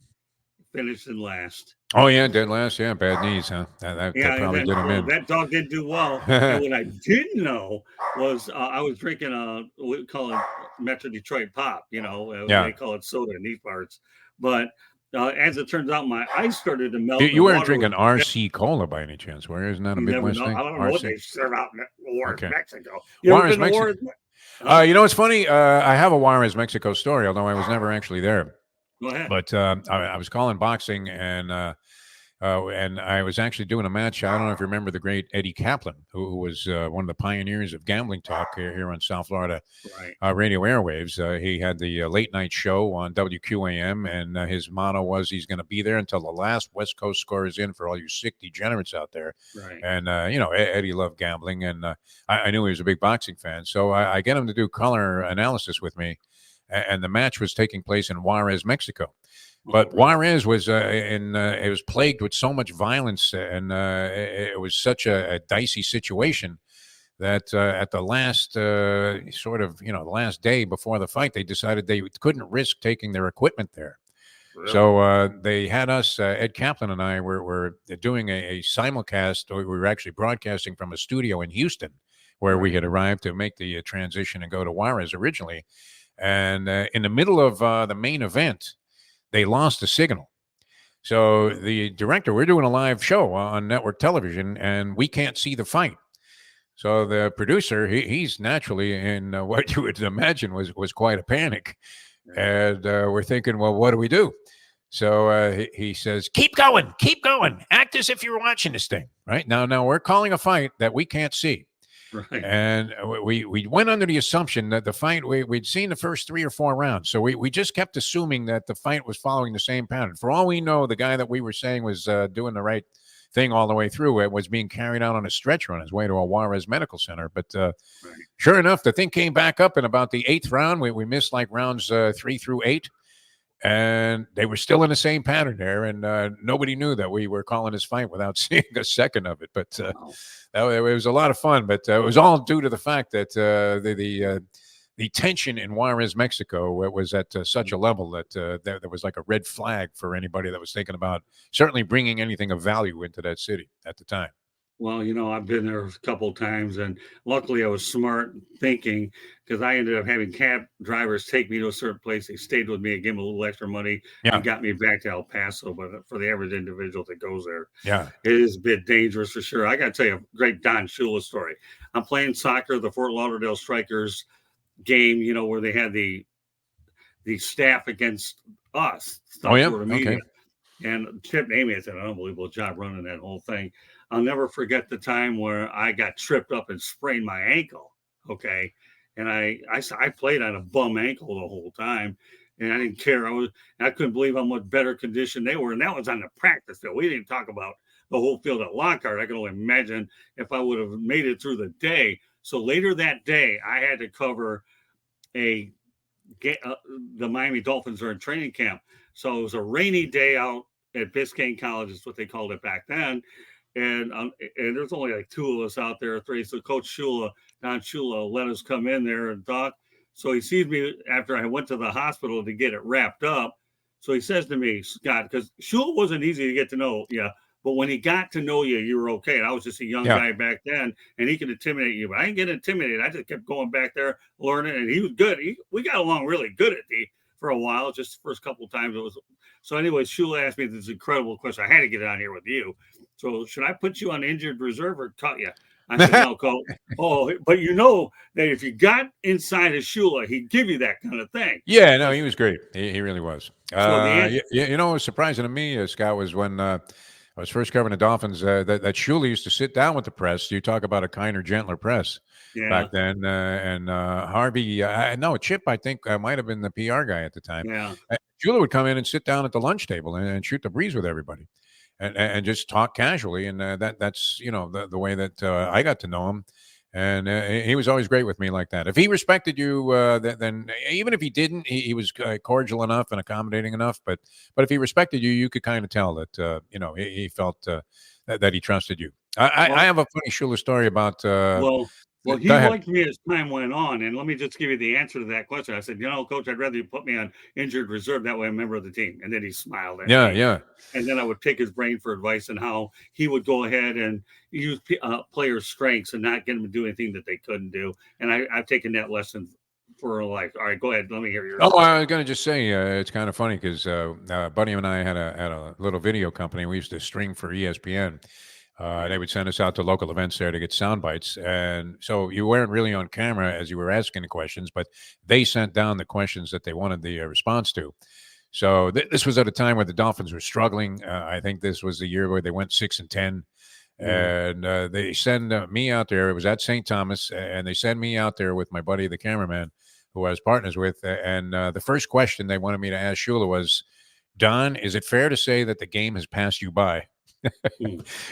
Finished in last. Oh, yeah, dead last. Yeah, bad knees, huh? That probably did him in. That dog didn't do well. And what I didn't know was I was drinking we call it Metro Detroit Pop, They call it soda in these parts. But as it turns out, my ice started to melt. You weren't drinking RC Cola by any chance, where isn't that a Midwest thing? I don't know what they serve out in Juarez, Mexico. Juarez, Mexico. It's funny. I have a Juarez, Mexico story, although I was never actually there. Go ahead. But I was calling boxing, and I was actually doing a match. I don't know if you remember the great Eddie Kaplan, who was one of the pioneers of gambling talk here on South Florida radio airwaves. He had the late night show on WQAM, and his motto was he's going to be there until the last West Coast score is in for all you sick degenerates out there. Right. And, Eddie loved gambling, and I knew he was a big boxing fan. So I get him to do color analysis with me, and the match was taking place in Juarez, Mexico. But Juarez was it was plagued with so much violence, and it was such a dicey situation that at the last the last day before the fight, they decided they couldn't risk taking their equipment there. Really? So they had us, Ed Kaplan and I were doing a simulcast. We were actually broadcasting from a studio in Houston, where we had arrived to make the transition and go to Juarez originally. And in the middle of the main event, they lost the signal. So the director, we're doing a live show on network television, and we can't see the fight. So the producer, he's naturally in what you would imagine was quite a panic. And we're thinking, well, what do we do? So he says, keep going, act as if you're watching this thing. Right now we're calling a fight that we can't see. Right. And we went under the assumption that the fight, we'd seen the first 3 or 4 rounds. So we just kept assuming that the fight was following the same pattern. For all we know, the guy that we were saying was doing the right thing all the way through it was being carried out on a stretcher on his way to a Juarez Medical Center. But sure enough, the thing came back up in about the 8th round. We missed like rounds 3 through 8. And they were still in the same pattern there, and nobody knew that we were calling this fight without seeing a second of it. But it was a lot of fun. But it was all due to the fact that the tension in Juarez, Mexico, was at such a level that there was like a red flag for anybody that was thinking about certainly bringing anything of value into that city at the time. Well, I've been there a couple times, and luckily I was smart thinking because I ended up having cab drivers take me to a certain place. They stayed with me and gave me a little extra money Yeah. and got me back to El Paso. But for the average individual that goes there, Yeah. it is a bit dangerous for sure. I got to tell you a great Don Shula story. I'm playing soccer, the Fort Lauderdale Strikers game, where they had the staff against us. Oh, yeah? Florida media. Okay. And Chip Amy did an unbelievable job running that whole thing. I'll never forget the time where I got tripped up and sprained my ankle. Okay. And I played on a bum ankle the whole time. And I didn't care. I couldn't believe how much better condition they were. And that was on the practice field. We didn't talk about the whole field at Lockhart. I can only imagine if I would have made it through the day. So later that day, I had to cover the Miami Dolphins are in training camp. So it was a rainy day out at Biscayne College, is what they called it back then. And there's only like two of us out there, three. So Coach Shula, Don Shula, let us come in there and talk. So he sees me after I went to the hospital to get it wrapped up. So he says to me, Scott, because Shula wasn't easy to get to know, but when he got to know you, you were okay. And I was just a young guy back then, and he could intimidate you. But I didn't get intimidated. I just kept going back there, learning, and he was good. We got along really good for a while. Just the first couple of times it was. So anyway, Shula asked me this incredible question. I had to get it on here with you. So should I put you on injured reserve or cut you? I said, no, Coach. Oh, but that if you got inside of Shula, he'd give you that kind of thing. Yeah, no, he was great. He really was. So what was surprising to me, Scott, was when I was first covering the Dolphins, that Shula used to sit down with the press. You talk about a kinder, gentler press back then. And Harvey, Chip, I think, might have been the PR guy at the time. Yeah. Shula would come in and sit down at the lunch table and shoot the breeze with everybody. And just talk casually, and that's the way that I got to know him, and he was always great with me like that. If he respected you, then even if he didn't, he was cordial enough and accommodating enough. But if he respected you, you could kind of tell that he felt that he trusted you. I have a funny Shula story about. Well, he liked me as time went on, and let me just give you the answer to that question. I said, Coach, I'd rather you put me on injured reserve. That way I'm a member of the team. And then he smiled at me. Yeah. And then I would pick his brain for advice and how he would go ahead and use players' strengths and not get them to do anything that they couldn't do. And I've taken that lesson for life. All right, go ahead. Let me hear yours. Oh, I was going to just say it's kind of funny because Buddy and I had a little video company. We used to string for ESPN. They would send us out to local events there to get sound bites. And so you weren't really on camera as you were asking the questions, but they sent down the questions that they wanted the response to. So this was at a time where the Dolphins were struggling. I think this was the year where they went 6-10. And they send me out there. It was at St. Thomas. And they send me out there with my buddy, the cameraman, who I was partners with. And the first question they wanted me to ask Shula was, Don, is it fair to say that the game has passed you by?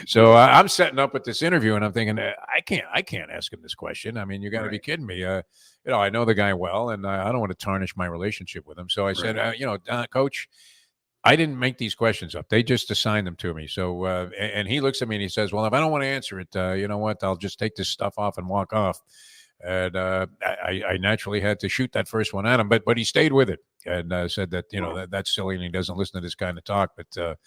So I'm setting up with this interview, and I'm thinking, I can't ask him this question. I mean, you got to be kidding me. I know the guy well, and I don't want to tarnish my relationship with him. So I said, Coach, I didn't make these questions up. They just assigned them to me. So, and he looks at me and he says, well, if I don't want to answer it, you know what? I'll just take this stuff off and walk off. And I naturally had to shoot that first one at him, but he stayed with it and said that, that's silly and he doesn't listen to this kind of talk. But,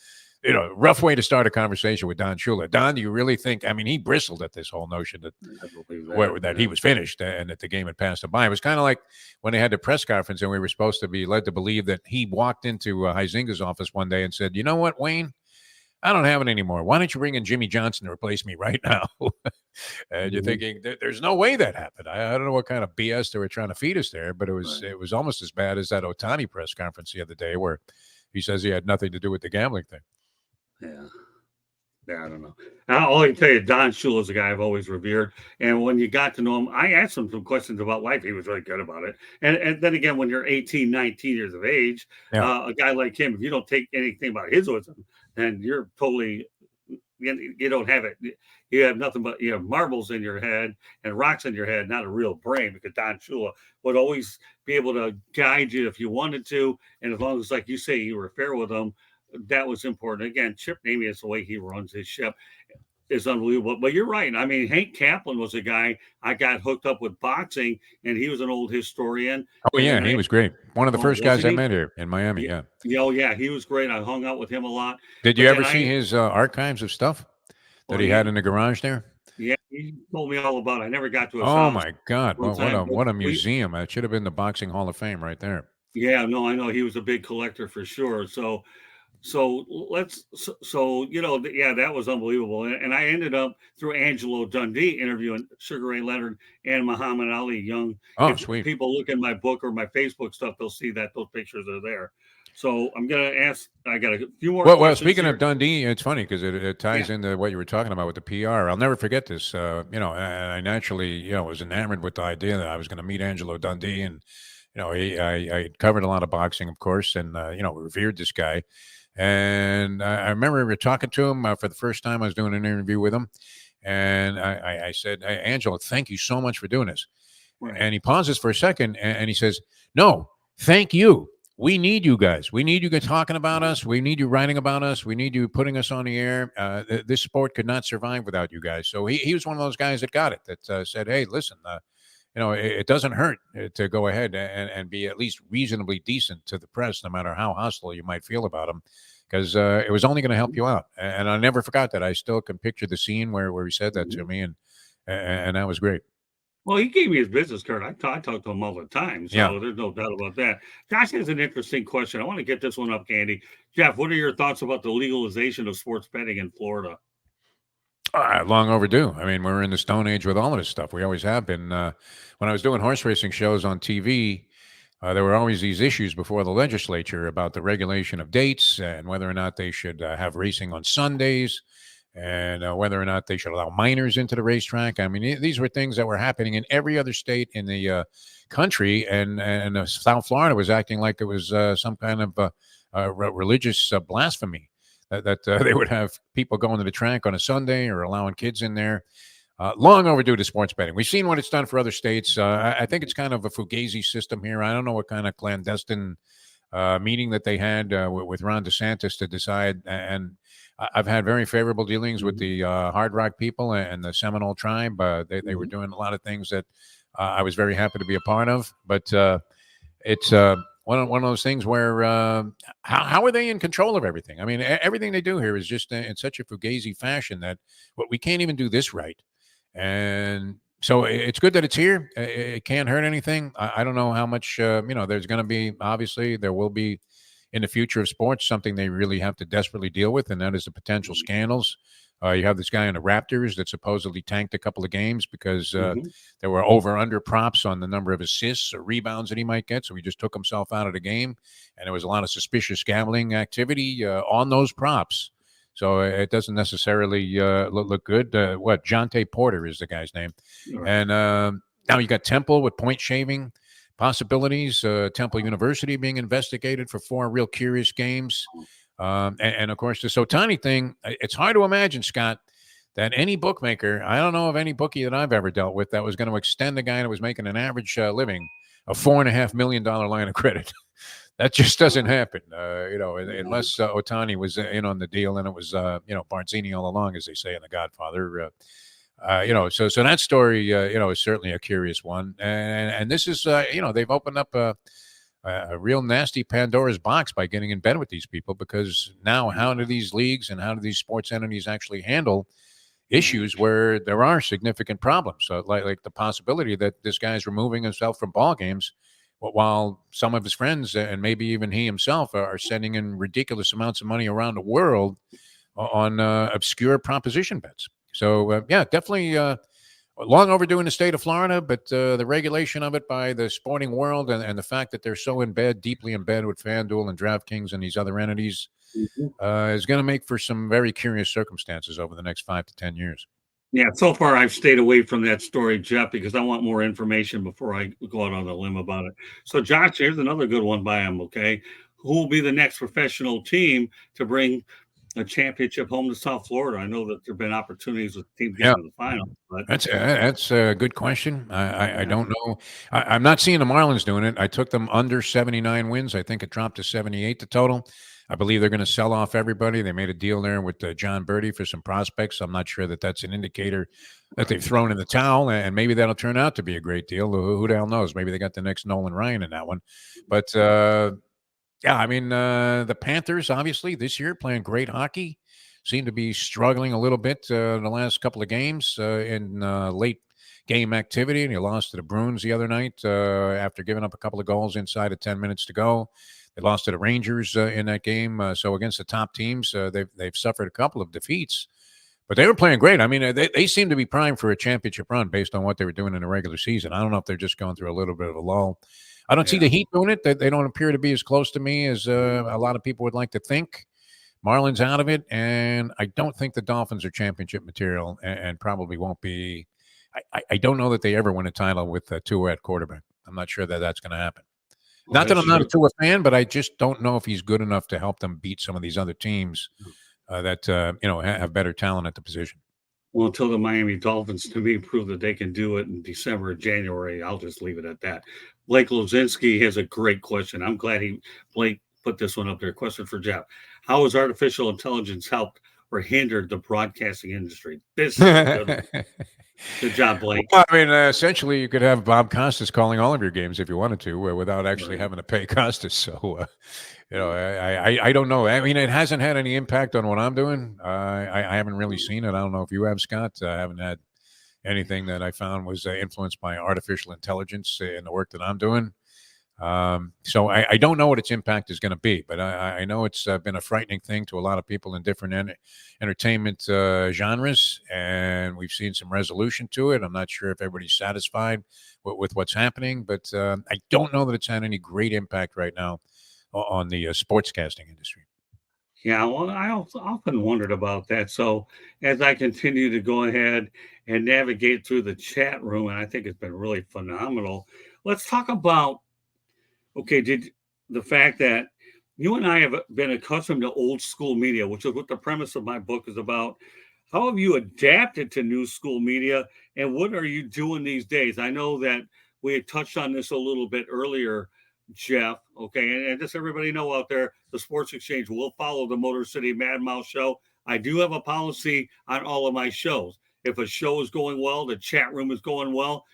rough way to start a conversation with Don Shula. Don, do you really think, he bristled at this whole notion that he was finished and that the game had passed him by. It was kind of like when they had the press conference and we were supposed to be led to believe that he walked into Huizinga's office one day and said, you know what, Wayne? I don't have it anymore. Why don't you bring in Jimmy Johnson to replace me right now? And you're thinking, there's no way that happened. I don't know what kind of BS they were trying to feed us there, but it was almost as bad as that Otani press conference the other day where he says he had nothing to do with the gambling thing. Yeah, I don't know. All I can tell you, Don Shula is a guy I've always revered. And when you got to know him, I asked him some questions about life. He was really good about it. And then again, when you're 18, 19 years of age, a guy like him, if you don't take anything about his wisdom, then you're totally, you don't have it. You have nothing but marbles in your head and rocks in your head, not a real brain, because Don Shula would always be able to guide you if you wanted to. And as long as, like you say, you were fair with him, that was important. Again, Chip Namey is the way he runs his ship. is unbelievable. But you're right. I mean, Hank Kaplan was a guy I got hooked up with boxing, and he was an old historian. Oh, And yeah, then he was great. One of the first guys wasn't I he? met here in Miami, yeah. Oh, yeah, he was great. I hung out with him a lot. Did But you then ever see his archives of stuff that he had in the garage there? Yeah, he told me all about it. I never got to his Oh, house my God. one What time. what a museum. That should have been the Boxing Hall of Fame right there. Yeah, no, I know he was a big collector for sure. So yeah, that was unbelievable. And I ended up through Angelo Dundee interviewing Sugar Ray Leonard and Muhammad Ali Young. Oh, If sweet. people look in my book or my Facebook stuff, they'll see that those pictures are there. So I'm gonna ask. I got a few more. Well, speaking of Dundee, it's funny because it ties Yeah. into what you were talking about with the PR. I'll never forget this. I naturally, was enamored with the idea that I was going to meet Angelo Dundee, and I covered a lot of boxing, of course, and revered this guy. And I remember we were talking to him for the first time. I was doing an interview with him, and I said, "Hey, Angelo, thank you so much for doing this." Right. And he pauses for a second, and he says, "No, thank you. We need you guys. We need you guys talking about us. We need you writing about us. We need you putting us on the air. This sport could not survive without you guys." So he was one of those guys that got it, that said, "Hey, listen, it doesn't hurt to go ahead and be at least reasonably decent to the press, no matter how hostile you might feel about them, because it was only going to help you out." And I never forgot that. I still can picture the scene where he said that to me, and that was great. Well, he gave me his business card. I talk to him all the time, so there's no doubt about that. Josh has an interesting question. I want to get this one up, Candy. Jeff, what are your thoughts about the legalization of sports betting in Florida? Long overdue. I mean, we're in the Stone Age with all of this stuff. We always have been. When I was doing horse racing shows on TV, there were always these issues before the legislature about the regulation of dates and whether or not they should have racing on Sundays, and whether or not they should allow minors into the racetrack. I mean, these were things that were happening in every other state in the country, and South Florida was acting like it was some kind of religious blasphemy. That they would have people going to the track on a Sunday or allowing kids in there. Long overdue to sports betting. We've seen what it's done for other states. I think it's kind of a fugazi system here. I don't know what kind of clandestine meeting that they had with Ron DeSantis to decide. And I've had very favorable dealings with the Hard Rock people and the Seminole tribe. They were doing a lot of things that I was very happy to be a part of. But it's one of those things where how are they in control of everything? I mean, everything they do here is just in such a fugazi fashion that we can't even do this right. And so it's good that it's here. It can't hurt anything. I don't know how much, there's going to be, obviously there will be in the future of sports, something they really have to desperately deal with, and that is the potential scandals. You have this guy in the Raptors that supposedly tanked a couple of games because there were over-under props on the number of assists or rebounds that he might get. So he just took himself out of the game, and there was a lot of suspicious gambling activity on those props. So it doesn't necessarily look good. Jonte Porter is the guy's name. Right. And now you got Temple with point shaving possibilities. Temple University being investigated for 4 real curious games. And of course, the Sotani thing, it's hard to imagine, Scott, that any bookmaker, I don't know of any bookie that I've ever dealt with that was going to extend a guy that was making an average living a $4.5 million line of credit. That just doesn't happen, unless Otani was in on the deal, and it was, Barzini all along, as they say in The Godfather. So that story, is certainly a curious one. And this is, they've opened up a real nasty Pandora's box by getting in bed with these people, because now how do these leagues and how do these sports entities actually handle issues where there are significant problems? So like the possibility that this guy's removing himself from ball games while some of his friends and maybe even he himself are sending in ridiculous amounts of money around the world on obscure proposition bets. So, definitely long overdue in the state of Florida, but the regulation of it by the sporting world and the fact that they're so deeply in bed with FanDuel and DraftKings and these other entities is going to make for some very curious circumstances over the next 5 to 10 years. Yeah, so far I've stayed away from that story, Jeff, because I want more information before I go out on a limb about it. So, Josh, here's another good one by him, okay? Who will be the next professional team to bring a championship home to South Florida? I know that there have been opportunities with teams getting to the final. But that's a good question. I don't know. I'm not seeing the Marlins doing it. I took them under 79 wins. I think it dropped to 78 the total. I believe they're going to sell off everybody. They made a deal there with John Birdie for some prospects. I'm not sure that that's an indicator that they've thrown in the towel, and maybe that'll turn out to be a great deal. Who the hell knows? Maybe they got the next Nolan Ryan in that one. But yeah, I mean, the Panthers, obviously, this year playing great hockey, seem to be struggling a little bit in the last couple of games in late game activity. And you lost to the Bruins the other night after giving up a couple of goals inside of 10 minutes to go. They lost to the Rangers in that game. So against the top teams, they've suffered a couple of defeats. But they were playing great. I mean, they seem to be primed for a championship run based on what they were doing in the regular season. I don't know if they're just going through a little bit of a lull. I don't see the Heat doing it. They don't appear to be as close to me as a lot of people would like to think. Marlins out of it, and I don't think the Dolphins are championship material and probably won't be. I don't know that they ever win a title with Tua at quarterback. I'm not sure that that's going to happen. Not that I'm not a Tua fan, but I just don't know if he's good enough to help them beat some of these other teams that have better talent at the position. Well, until the Miami Dolphins, to me, prove that they can do it in December or January, I'll just leave it at that. Blake Lozinski has a great question. I'm glad Blake put this one up there. Question for Jeff. How has artificial intelligence helped or hindered the broadcasting industry? This is a good one. Good job, Blake. Well, I mean, essentially, you could have Bob Costas calling all of your games if you wanted to without actually having to pay Costas. So, I don't know. I mean, it hasn't had any impact on what I'm doing. I haven't really seen it. I don't know if you have, Scott. I haven't had anything that I found was influenced by artificial intelligence in the work that I'm doing. So I don't know what its impact is going to be, but I know it's been a frightening thing to a lot of people in different entertainment genres, and we've seen some resolution to it. I'm not sure if everybody's satisfied with what's happening, but I don't know that it's had any great impact right now on the sportscasting industry. Yeah, well, I often wondered about that. So as I continue to go ahead and navigate through the chat room, and I think it's been really phenomenal, let's talk about did the fact that you and I have been accustomed to old school media, which is what the premise of my book is about. How have you adapted to new school media, and what are you doing these days? I know that we had touched on this a little bit earlier, Jeff. Okay, and just everybody know out there, the Sports Exchange will follow the Motor City Mad Mouse show. I do have a policy on all of my shows. If a show is going well, the chat room is going well,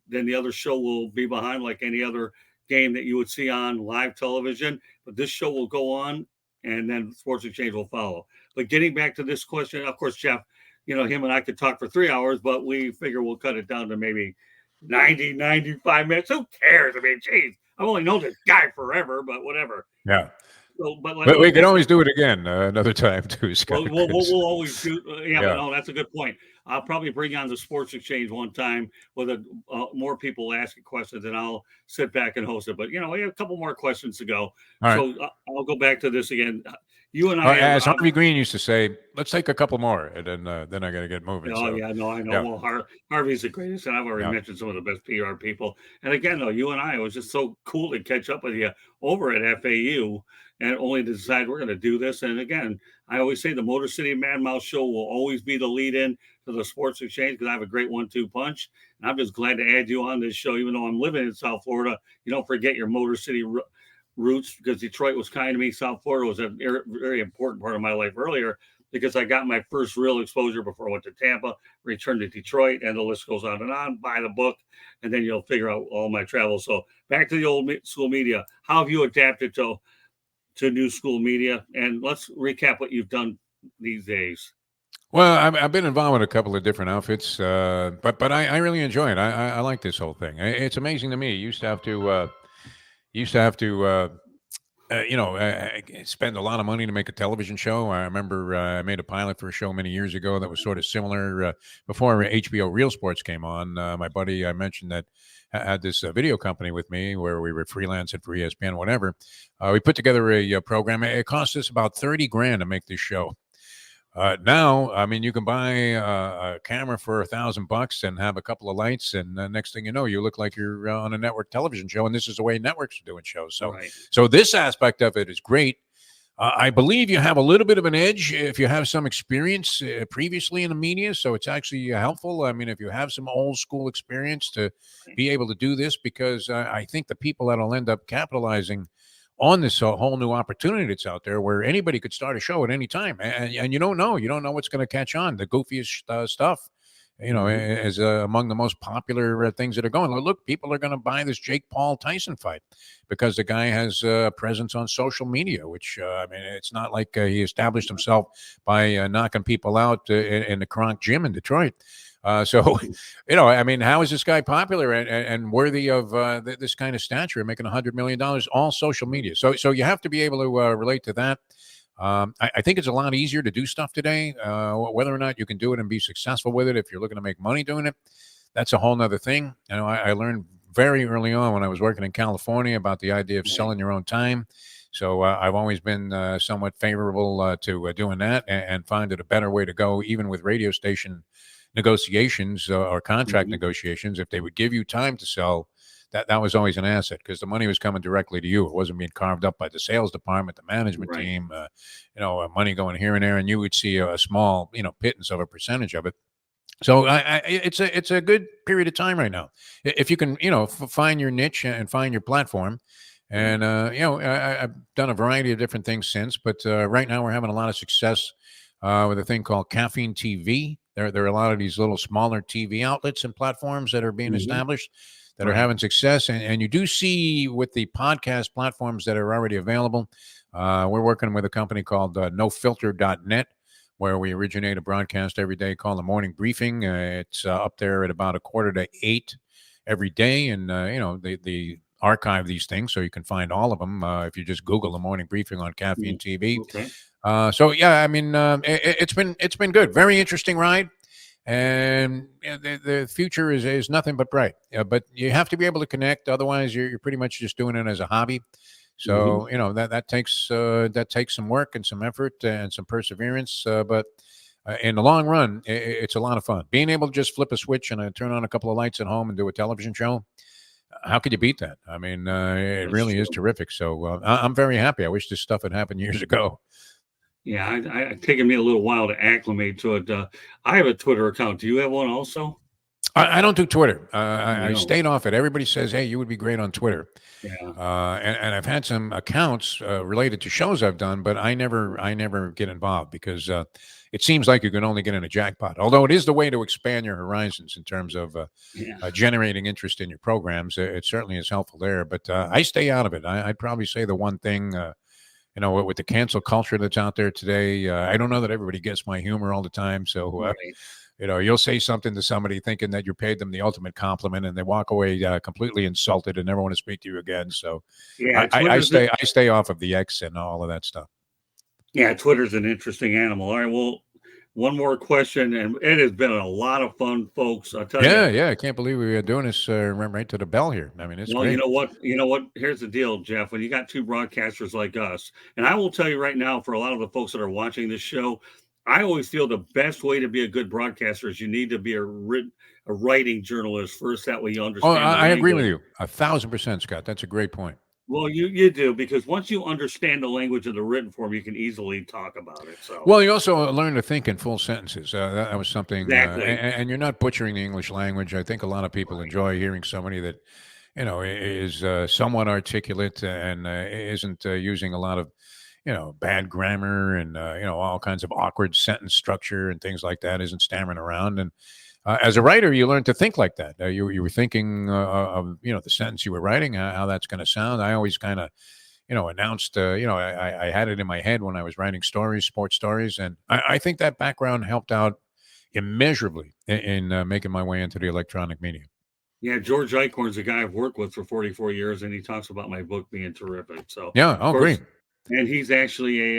then the other show will be behind like any other game that you would see on live television, but this show will go on and then Sports Exchange will follow. But getting back to this question, of course, Jeff, him and I could talk for 3 hours, but we figure we'll cut it down to maybe 95 minutes. Who cares? I mean, geez, I've only known this guy forever, but whatever. Yeah. So, but we can always do it again another time too, Scott. We'll always do. Yeah, but no, that's a good point. I'll probably bring on the Sports Exchange one time with more people asking questions, and I'll sit back and host it. But we have a couple more questions to go. So I'll go back to this again. You and I, as Harvey Green used to say, let's take a couple more, and then I got to get moving. Oh, so, yeah, no, I know. Yeah. Well, Harvey's the greatest, and I've already mentioned some of the best PR people. And again, though, you and I, it was just so cool to catch up with you over at FAU, and only to decide we're going to do this. And again, I always say the Motor City Mad Mouse show will always be the lead-in to the Sports Exchange because I have a great 1-2 punch. And I'm just glad to add you on this show, even though I'm living in South Florida. You don't forget your Motor City roots, because Detroit was kind to me. South Florida was a very important part of my life earlier because I got my first real exposure before I went to Tampa, returned to Detroit, and the list goes on and on. Buy the book, and then you'll figure out all my travels. So back to the old school media. How have you adapted to new school media? And let's recap what you've done these days. Well, I've been involved with a couple of different outfits, but I really enjoy it. I like this whole thing. It's amazing to me. You used to have to spend a lot of money to make a television show. I remember I made a pilot for a show many years ago that was sort of similar before HBO Real Sports came on. My buddy I mentioned that had this video company with me where we were freelancing for ESPN, whatever. We put together a program. It cost us about $30,000 to make this show. Now, I mean, you can buy a camera for $1,000 and have a couple of lights, and next thing you know, you look like you're on a network television show, and this is the way networks are doing shows. So this aspect of it is great. I believe you have a little bit of an edge if you have some experience previously in the media, so it's actually helpful. I mean, if you have some old school experience to be able to do this, because I think the people that'll end up capitalizing on this whole new opportunity that's out there where anybody could start a show at any time, and you don't know what's going to catch on. The goofiest stuff, is among the most popular things that are going. Look, people are going to buy this Jake Paul Tyson fight because the guy has a presence on social media, which I mean, it's not like he established himself by knocking people out in the Kronk gym in Detroit. So, I mean, how is this guy popular and worthy of this kind of stature, making $100 million, all social media? So you have to be able to relate to that. I think it's a lot easier to do stuff today. Whether or not you can do it and be successful with it, if you're looking to make money doing it, that's a whole nother thing. I learned very early on when I was working in California about the idea of selling your own time. So I've always been somewhat favorable to doing that and find it a better way to go, even with radio station negotiations or contract negotiations. If they would give you time to sell, that was always an asset because the money was coming directly to you. It wasn't being carved up by the sales department, the management team, money going here and there, and you would see a small, pittance of a percentage of it. So it's a good period of time right now. If you can, find your niche and find your platform. And, I've done a variety of different things since, but right now we're having a lot of success with a thing called Caffeine TV. There are a lot of these little smaller TV outlets and platforms that are being established that are having success. And you do see with the podcast platforms that are already available, we're working with a company called nofilter.net, where we originate a broadcast every day called The Morning Briefing. It's up there at about 7:45 every day. And, they archive these things so you can find all of them if you just Google The Morning Briefing on Caffeine TV. Okay. So yeah, I mean, it's been good. Very interesting ride. And the future is nothing but bright. But you have to be able to connect. Otherwise, you're pretty much just doing it as a hobby. So that takes some work and some effort and some perseverance. But in the long run, it's a lot of fun. Being able to just flip a switch and turn on a couple of lights at home and do a television show. How could you beat that? I mean, it really is terrific. So I'm very happy. I wish this stuff had happened years ago. Yeah, it's taken me a little while to acclimate to it. I have a Twitter account. Do you have one also? I don't do Twitter. I stayed off it. Everybody says, "Hey, you would be great on Twitter." Yeah. And I've had some accounts related to shows I've done, but I never get involved because it seems like you can only get in a jackpot. Although it is the way to expand your horizons in terms of generating interest in your programs. It certainly is helpful there. But I stay out of it. I'd probably say the one thing. With the cancel culture that's out there today, I don't know that everybody gets my humor all the time. So, you'll say something to somebody thinking that you paid them the ultimate compliment, and they walk away completely insulted and never want to speak to you again. So, I stay off of the X and all of that stuff. Yeah, Twitter's an interesting animal. All right, well, one more question, and it has been a lot of fun, folks. I'll tell you. Yeah. I can't believe we are doing this right to the bell here. I mean, it's great. You know what? Here's the deal, Jeff. When you got two broadcasters like us, and I will tell you right now, for a lot of the folks that are watching this show, I always feel the best way to be a good broadcaster is you need to be a writing journalist first. That way you understand. I agree with you 1,000%, Scott. That's a great point. Well, you do, because once you understand the language of the written form, you can easily talk about it. So, well, you also learn to think in full sentences. That was something, exactly. And you're not butchering the English language. I think a lot of people enjoy hearing somebody that, is somewhat articulate and isn't using a lot of, bad grammar and all kinds of awkward sentence structure and things like that. Isn't stammering around. And as a writer, you learn to think like that. You were thinking of the sentence you were writing, how that's going to sound. I always kind of announced. I had it in my head when I was writing stories, sports stories, and I think that background helped out immeasurably in making my way into the electronic media. Yeah, George Eichhorn's a guy I've worked with for 44 years, and he talks about my book being terrific. So yeah, great. And he's actually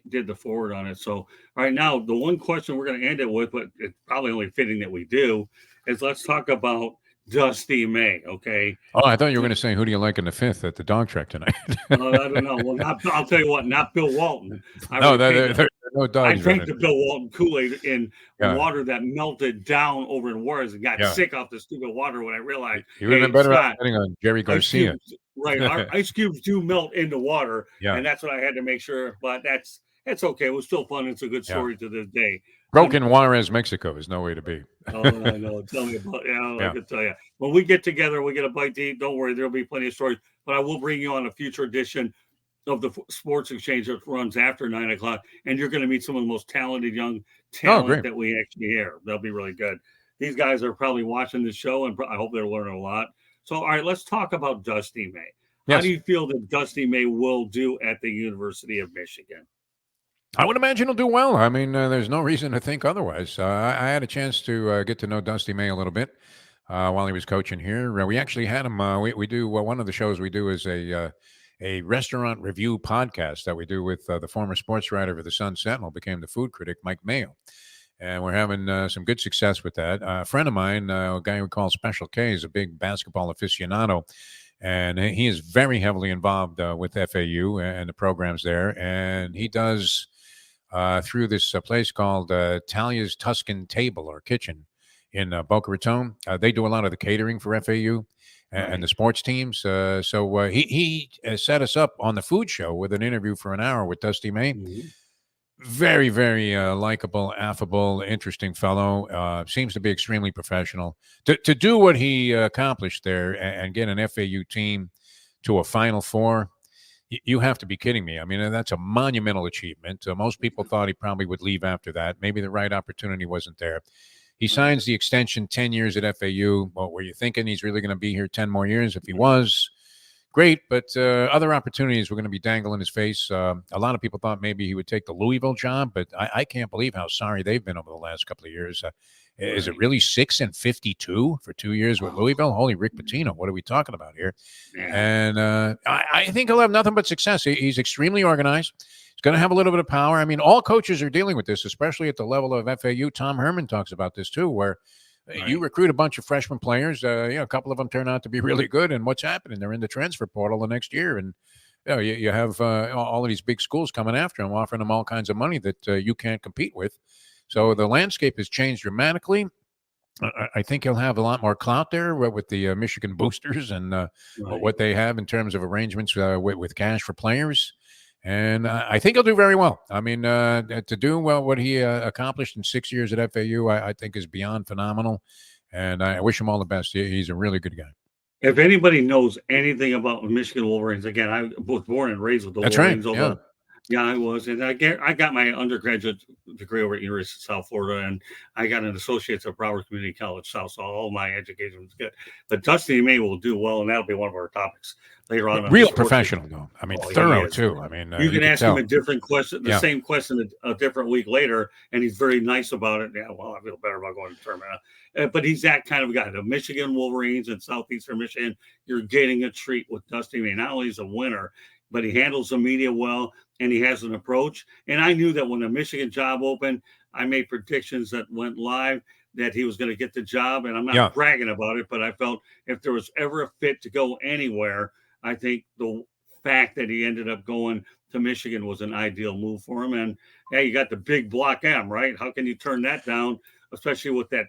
did the forward on it. So right now, the one question we're going to end it with, but it's probably only fitting that we do, is let's talk about Dusty May. Okay. Oh, I thought you were going to say, who do you like in the fifth at the dog track tonight? I don't know. Well, I'll tell you what, not Bill Walton. No dogs. I drank the Bill Walton Kool-Aid in water that melted down over in Juarez and got sick off the stupid water when I realized you would have been better off betting on Jerry Garcia. Right, our ice cubes do melt into water, and that's what I had to make sure. But that's okay. It was still fun. It's a good story to this day. Broken Juarez, Mexico is no way to be. Oh, I know. Tell me about I Yeah. can tell you. When we get together, we get a bite to eat. Don't worry, there'll be plenty of stories. But I will bring you on a future edition of the Sports Exchange that runs after 9 o'clock, and you're going to meet some of the most talented young talent great. that we actually hear. They'll be really good. These guys are probably watching this show, and I hope they're learning a lot. So, all right, let's talk about Dusty May. How Yes. do you feel that Dusty May will do at the University of Michigan? I would imagine he'll do well. I mean, there's no reason to think otherwise. I had a chance to get to know Dusty May a little bit while he was coaching here. We actually had him. We do one of the shows we do is a restaurant review podcast that we do with the former sports writer for the Sun Sentinel, became the food critic, Mike Mayo. And we're having some good success with that. A friend of mine, a guy we call Special K, is a big basketball aficionado. And he is very heavily involved with FAU and the programs there. And he does through this place called Talia's Tuscan Table or Kitchen in Boca Raton. They do a lot of the catering for FAU and the sports teams. So he set us up on the food show with an interview for an hour with Dusty May. Mm-hmm. Very, very likable, affable, interesting fellow. Seems to be extremely professional. To do what he accomplished there and get an FAU team to a Final Four, you have to be kidding me. I mean, that's a monumental achievement. Most people thought he probably would leave after that. Maybe the right opportunity wasn't there. He signs the extension 10 years at FAU. Well, were you thinking he's really going to be here 10 more years? If he was, great. But other opportunities were going to be dangling his face. A lot of people thought maybe he would take the Louisville job, but I can't believe how sorry they've been over the last couple of years. Is it really 6-52 for 2 years with Louisville? Holy Rick Pitino, what are we talking about here? Yeah. And I think he'll have nothing but success. He's extremely organized. He's going to have a little bit of power. I mean, all coaches are dealing with this, especially at the level of FAU. Tom Herman talks about this too, where you recruit a bunch of freshman players. A couple of them turn out to be really good. And what's happening? They're in the transfer portal the next year. And you have all of these big schools coming after them, offering them all kinds of money that you can't compete with. So the landscape has changed dramatically. I think he'll have a lot more clout there with the Michigan boosters and what they have in terms of arrangements with cash for players. And I think he'll do very well. I mean, to do what he accomplished in 6 years at FAU, I think is beyond phenomenal. And I wish him all the best. He's a really good guy. If anybody knows anything about Michigan Wolverines, again, I was born and raised with the That's Wolverines. right. Yeah, I was. And I got my undergraduate degree over at University of South Florida, and I got an associate's at Broward Community College South, so all my education was good. But Dusty May will do well, and that'll be one of our topics later on. Real professional, though. I mean, thorough, too. I mean, you can ask him a different question, the Yeah. same question a different week later, and he's very nice about it. Yeah, well, I feel better about going to the tournament. But he's that kind of guy. The Michigan Wolverines in Southeastern Michigan, you're getting a treat with Dusty May. Not only is he a winner, but he handles the media well, and he has an approach. And I knew that when the Michigan job opened, I made predictions that went live that he was going to get the job. And I'm not bragging about it, but I felt if there was ever a fit to go anywhere, I think the fact that he ended up going to Michigan was an ideal move for him. And hey, you got the big Block M, right? How can you turn that down, especially with that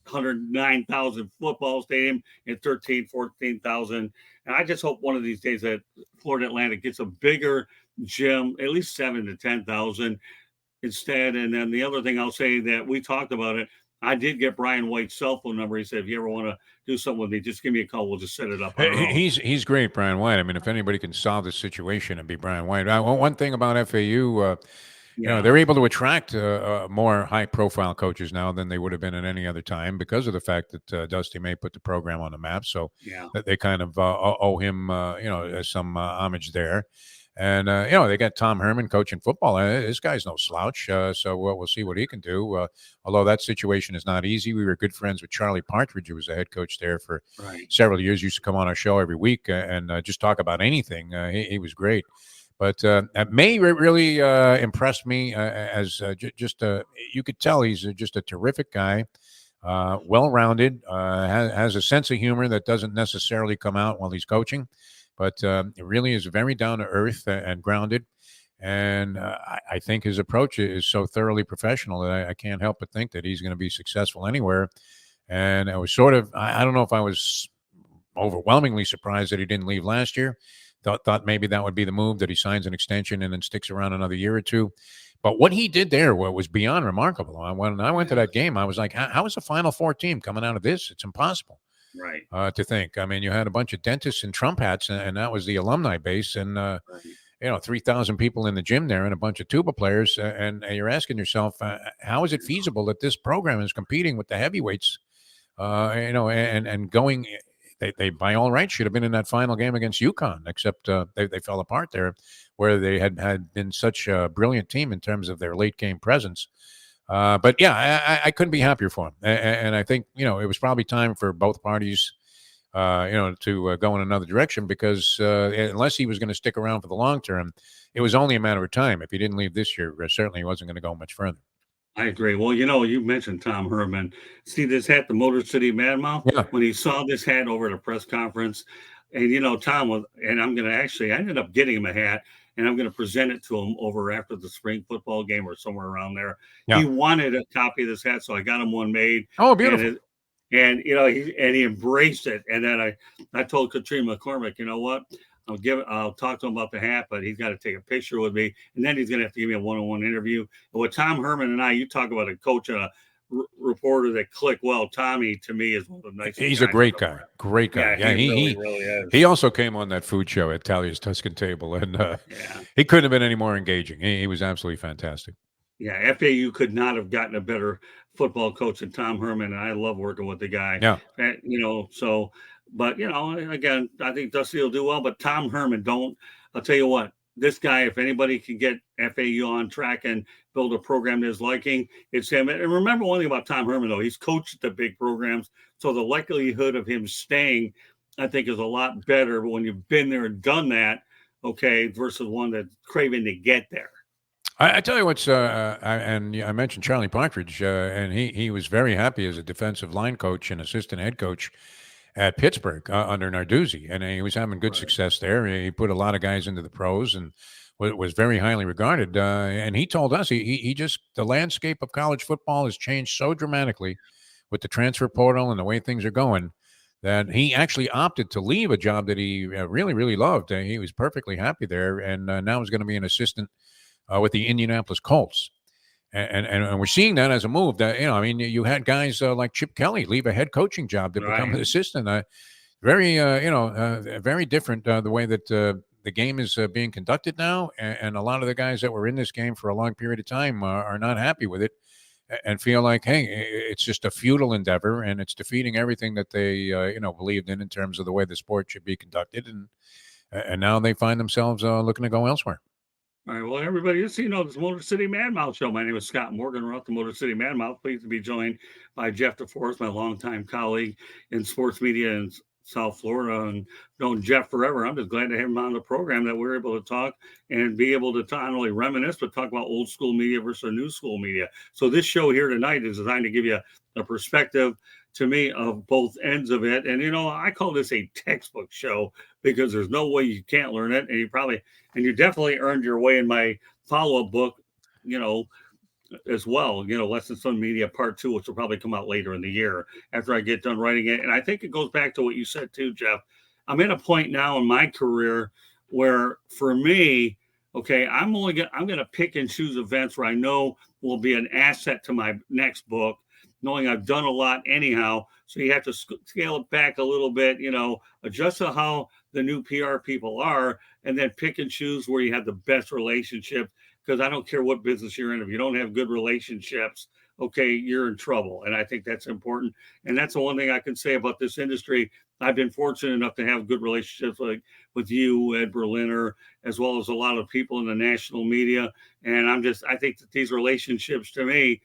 109,000 football stadium and 14,000. And I just hope one of these days that Florida Atlantic gets a bigger gym, at least 7,000 to 10,000 instead. And then the other thing I'll say that we talked about it, I did get Brian White's cell phone number. He said, if you ever want to do something with me, just give me a call. We'll just set it up. He's great, Brian White. I mean, if anybody can solve this situation, it'd be Brian White. One thing about FAU, they're able to attract more high-profile coaches now than they would have been at any other time because of the fact that Dusty May put the program on the map. So that they kind of owe him, some homage there. And, they got Tom Herman coaching football. This guy's no slouch. So we'll see what he can do. Although that situation is not easy. We were good friends with Charlie Partridge, who was the head coach there for several years. Used to come on our show every week and just talk about anything. He was great. But May really impressed me as you could tell he's just a terrific guy, well-rounded, has a sense of humor that doesn't necessarily come out while he's coaching, but it really is very down-to-earth and grounded. And I think his approach is so thoroughly professional that I can't help but think that he's going to be successful anywhere. And I was I don't know if I was overwhelmingly surprised that he didn't leave last year. Thought maybe that would be the move, that he signs an extension and then sticks around another year or two. But what he did there was beyond remarkable. When I went to that game, I was like, how is the Final Four team coming out of this? It's impossible to think. I mean, you had a bunch of dentists in Trump hats, and that was the alumni base, and 3,000 people in the gym there, and a bunch of tuba players, and you're asking yourself, how is it feasible that this program is competing with the heavyweights? And going. They by all rights should have been in that final game against UConn, except they fell apart there, where they had been such a brilliant team in terms of their late game presence. But yeah, I couldn't be happier for him, and I think it was probably time for both parties, to go in another direction, because unless he was going to stick around for the long term, it was only a matter of time. If he didn't leave this year, certainly he wasn't going to go much further. I agree. Well, you mentioned Tom Herman. See this hat, the Motor City Madmouth? Yeah. When he saw this hat over at a press conference, and Tom was, and I ended up getting him a hat, and I'm going to present it to him over after the spring football game or somewhere around there. Yeah. He wanted a copy of this hat, so I got him one made. Oh, beautiful. And he embraced it. And then I told Katrina McCormick, you know what? I'll talk to him about the hat, but he's got to take a picture with me, and then he's going to have to give me a one-on-one interview. And with Tom Herman and you talk about a coach and a reporter that click well. Tommy, to me, is one of the nicest. He's a great guy. Great guy. Yeah, he really is. He also came on that food show at Talia's Tuscan Table, and he couldn't have been any more engaging. He was absolutely fantastic. Yeah, FAU could not have gotten a better football coach than Tom Herman, and I love working with the guy. Yeah. So. But, again, I think Dusty will do well. But Tom Herman, I'll tell you what, this guy, if anybody can get FAU on track and build a program to his liking, it's him. And remember one thing about Tom Herman, though, he's coached the big programs. So the likelihood of him staying, I think, is a lot better when you've been there and done that, versus one that's craving to get there. I tell you what's, I mentioned Charlie Partridge, and he was very happy as a defensive line coach and assistant head coach at Pittsburgh under Narduzzi, and he was having good success there. He put a lot of guys into the pros and was very highly regarded. And he told us he just, the landscape of college football has changed so dramatically with the transfer portal and the way things are going that he actually opted to leave a job that he really, really loved. He was perfectly happy there, and now he's going to be an assistant with the Indianapolis Colts. And we're seeing that as a move that, you had guys like Chip Kelly leave a head coaching job to become an assistant. Very different the way that the game is being conducted now. And a lot of the guys that were in this game for a long period of time are not happy with it and feel like, hey, it's just a futile endeavor and it's defeating everything that they, believed in terms of the way the sport should be conducted. And now they find themselves looking to go elsewhere. All right, well, everybody, this Motor City Madmouth Show. My name is Scott Morgan. We're at the Motor City Madmouth. Pleased to be joined by Jeff DeForrest, my longtime colleague in sports media in South Florida, and known Jeff forever. I'm just glad to have him on the program, that we're able to talk and be able to not only reminisce, but talk about old school media versus new school media. So this show here tonight is designed to give you a perspective, to me, of both ends of it. And, I call this a textbook show because there's no way you can't learn it. And you definitely earned your way in my follow-up book, as well, Lessons from Media Part 2, which will probably come out later in the year after I get done writing it. And I think it goes back to what you said too, Jeff. I'm at a point now in my career where, for me, I'm going to pick and choose events where I know will be an asset to my next book, knowing I've done a lot anyhow. So you have to scale it back a little bit, adjust to how the new PR people are, and then pick and choose where you have the best relationship. Because I don't care what business you're in, if you don't have good relationships, you're in trouble. And I think that's important. And that's the one thing I can say about this industry. I've been fortunate enough to have good relationships with you, Ed Berliner, as well as a lot of people in the national media. And I think that these relationships, to me,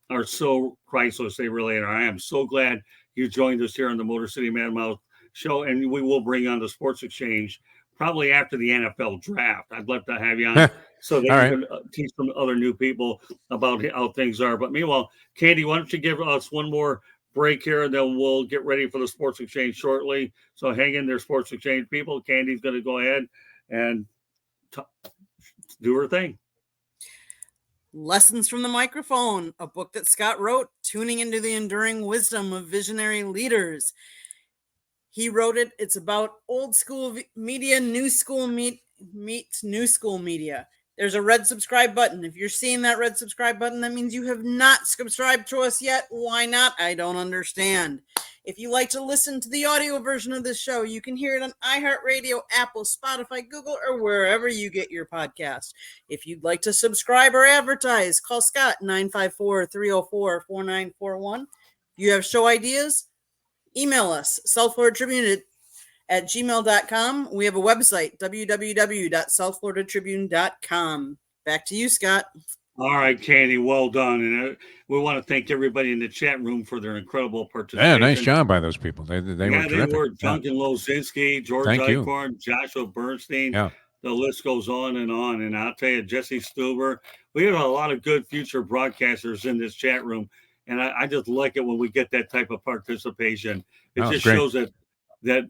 are so priceless. They really are. I am so glad you joined us here on the Motor City Madmouth Show. And we will bring on the Sports Exchange probably after the NFL draft. I'd love to have you on so that you can teach some other new people about how things are. But meanwhile, Candy, why don't you give us one more break here, and then we'll get ready for the Sports Exchange shortly. So hang in there, Sports Exchange people. Candy's going to go ahead and do her thing. Lessons from the Microphone, a book that Scott wrote, tuning into the enduring wisdom of visionary leaders. He wrote it. It's about old school media, new school meets new school media. There's a red subscribe button. If you're seeing that red subscribe button, that means you have not subscribed to us yet. Why not? I don't understand. If you like to listen to the audio version of this show, you can hear it on iHeartRadio, Apple, Spotify, Google, or wherever you get your podcast. If you'd like to subscribe or advertise, call Scott 954-304-4941. If you have show ideas, email us, southfloridatribune@gmail.com. We have a website, www.southfloridatribune.com. Back to you, Scott. All right, Candy, well done. And we want to thank everybody in the chat room for their incredible participation. Yeah, nice job by those people. They were terrific. They were. Duncan Lozinski, George Eichhorn, Joshua Bernstein. Yeah. The list goes on. And I'll tell you, Jesse Stuber, we have a lot of good future broadcasters in this chat room. And I just like it when we get that type of participation. It just shows that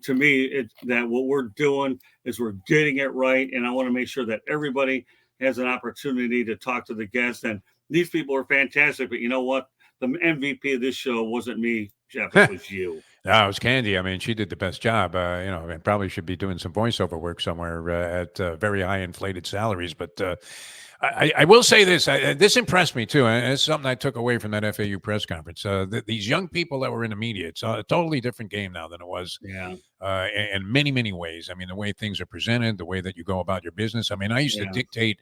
to me, that what we're doing is we're getting it right. And I want to make sure that everybody has an opportunity to talk to the guests. And these people are fantastic. But you know what? The MVP of this show wasn't me, Jeff. It was you. No, it was Candy. I mean, she did the best job. And probably should be doing some voiceover work somewhere at very high inflated salaries. But I will say this. This impressed me, too. And it's something I took away from that FAU press conference. These young people that were in the media, it's a totally different game now than it was in many, many ways. I mean, the way things are presented, the way that you go about your business. I mean, I used to dictate.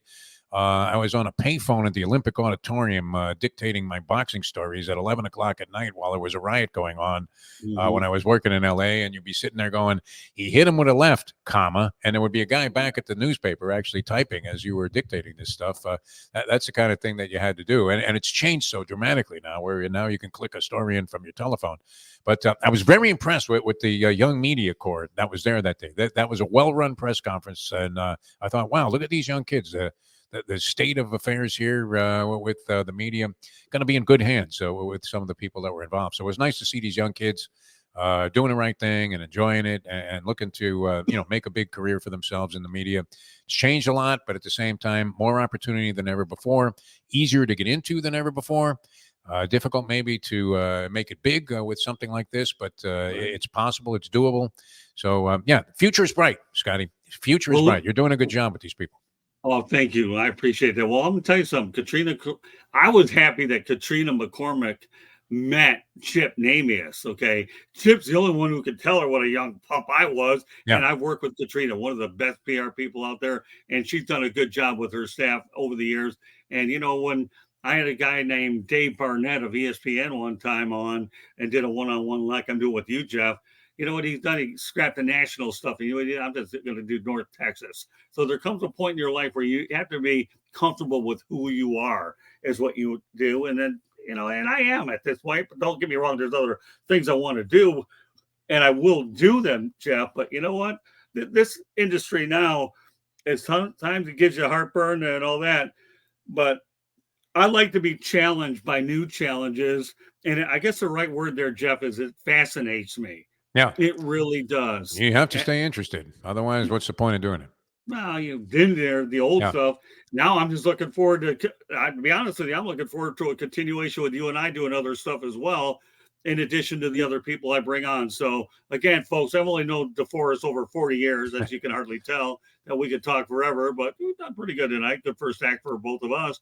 I was on a payphone at the Olympic Auditorium dictating my boxing stories at 11 o'clock at night while there was a riot going on when I was working in L.A. And you'd be sitting there going, he hit him with a left, comma, and there would be a guy back at the newspaper actually typing as you were dictating this stuff. That's the kind of thing that you had to do. And it's changed so dramatically now where now you can click a story in from your telephone. But I was very impressed with the young media corps that was there that day. That was a well-run press conference. And I thought, wow, look at these young kids. The state of affairs here with the media going to be in good hands with some of the people that were involved. So it was nice to see these young kids doing the right thing and enjoying it and looking to make a big career for themselves in the media. It's changed a lot, but at the same time, more opportunity than ever before, easier to get into than ever before. Difficult maybe to make it big with something like this, but it's possible, it's doable. So future is bright, Scotty. Future is bright. You're doing a good job with these people. Oh, thank you. I appreciate that. Well, I'm going to tell you something. I was happy that Katrina McCormick met Chip Namias, okay? Chip's the only one who could tell her what a young pup I was, and I've worked with Katrina, one of the best PR people out there, and she's done a good job with her staff over the years. And, when I had a guy named Dave Barnett of ESPN one time on and did a one-on-one like I'm doing with you, Jeff, you know what he's done? He scrapped the national stuff. And I'm just going to do North Texas. So there comes a point in your life where you have to be comfortable with who you are is what you do. And then, and I am at this point, but don't get me wrong. There's other things I want to do and I will do them, Jeff. But you know what? This industry now is sometimes it gives you heartburn and all that. But I like to be challenged by new challenges. And I guess the right word there, Jeff, is it fascinates me. Yeah, it really does. You have to stay interested. Otherwise, what's the point of doing it? Well, you've been there, the old stuff. Now I'm just looking forward to be honest with you, I'm looking forward to a continuation with you and I doing other stuff as well, in addition to the other people I bring on. So, again, folks, I've only known DeForrest over 40 years, as you can hardly tell, that we could talk forever, but we've done pretty good tonight. Good first act for both of us.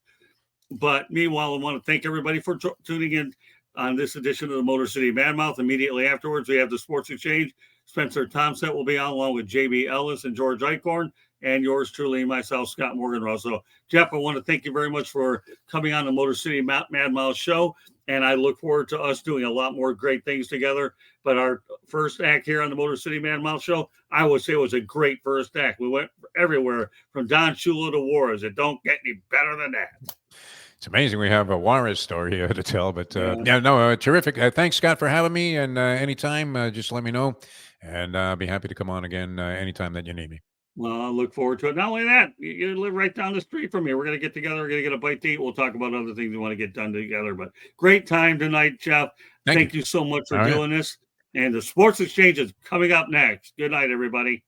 But meanwhile, I want to thank everybody for tuning in on this edition of the Motor City Madmouth. Immediately afterwards, we have the Sports Exchange. Spencer Thompson will be on along with JB Ellis and George Eichhorn, and yours truly, myself, Scott Morgan. So, Jeff, I want to thank you very much for coming on the Motor City Madmouth show, and I look forward to us doing a lot more great things together. But our first act here on the Motor City Madmouth show, I would say was a great first act. We went everywhere from donshula to Juarez. It don't get any better than that. It's amazing we have a Juarez story to tell, but terrific. Thanks, Scott, for having me. And anytime, just let me know, and I'll be happy to come on again anytime that you need me. Well, I look forward to it. Not only that, you live right down the street from me. We're going to get together. We're going to get a bite to eat. We'll talk about other things we want to get done together. But great time tonight, Jeff. Thank you so much for doing this. And the Sports Exchange is coming up next. Good night, everybody.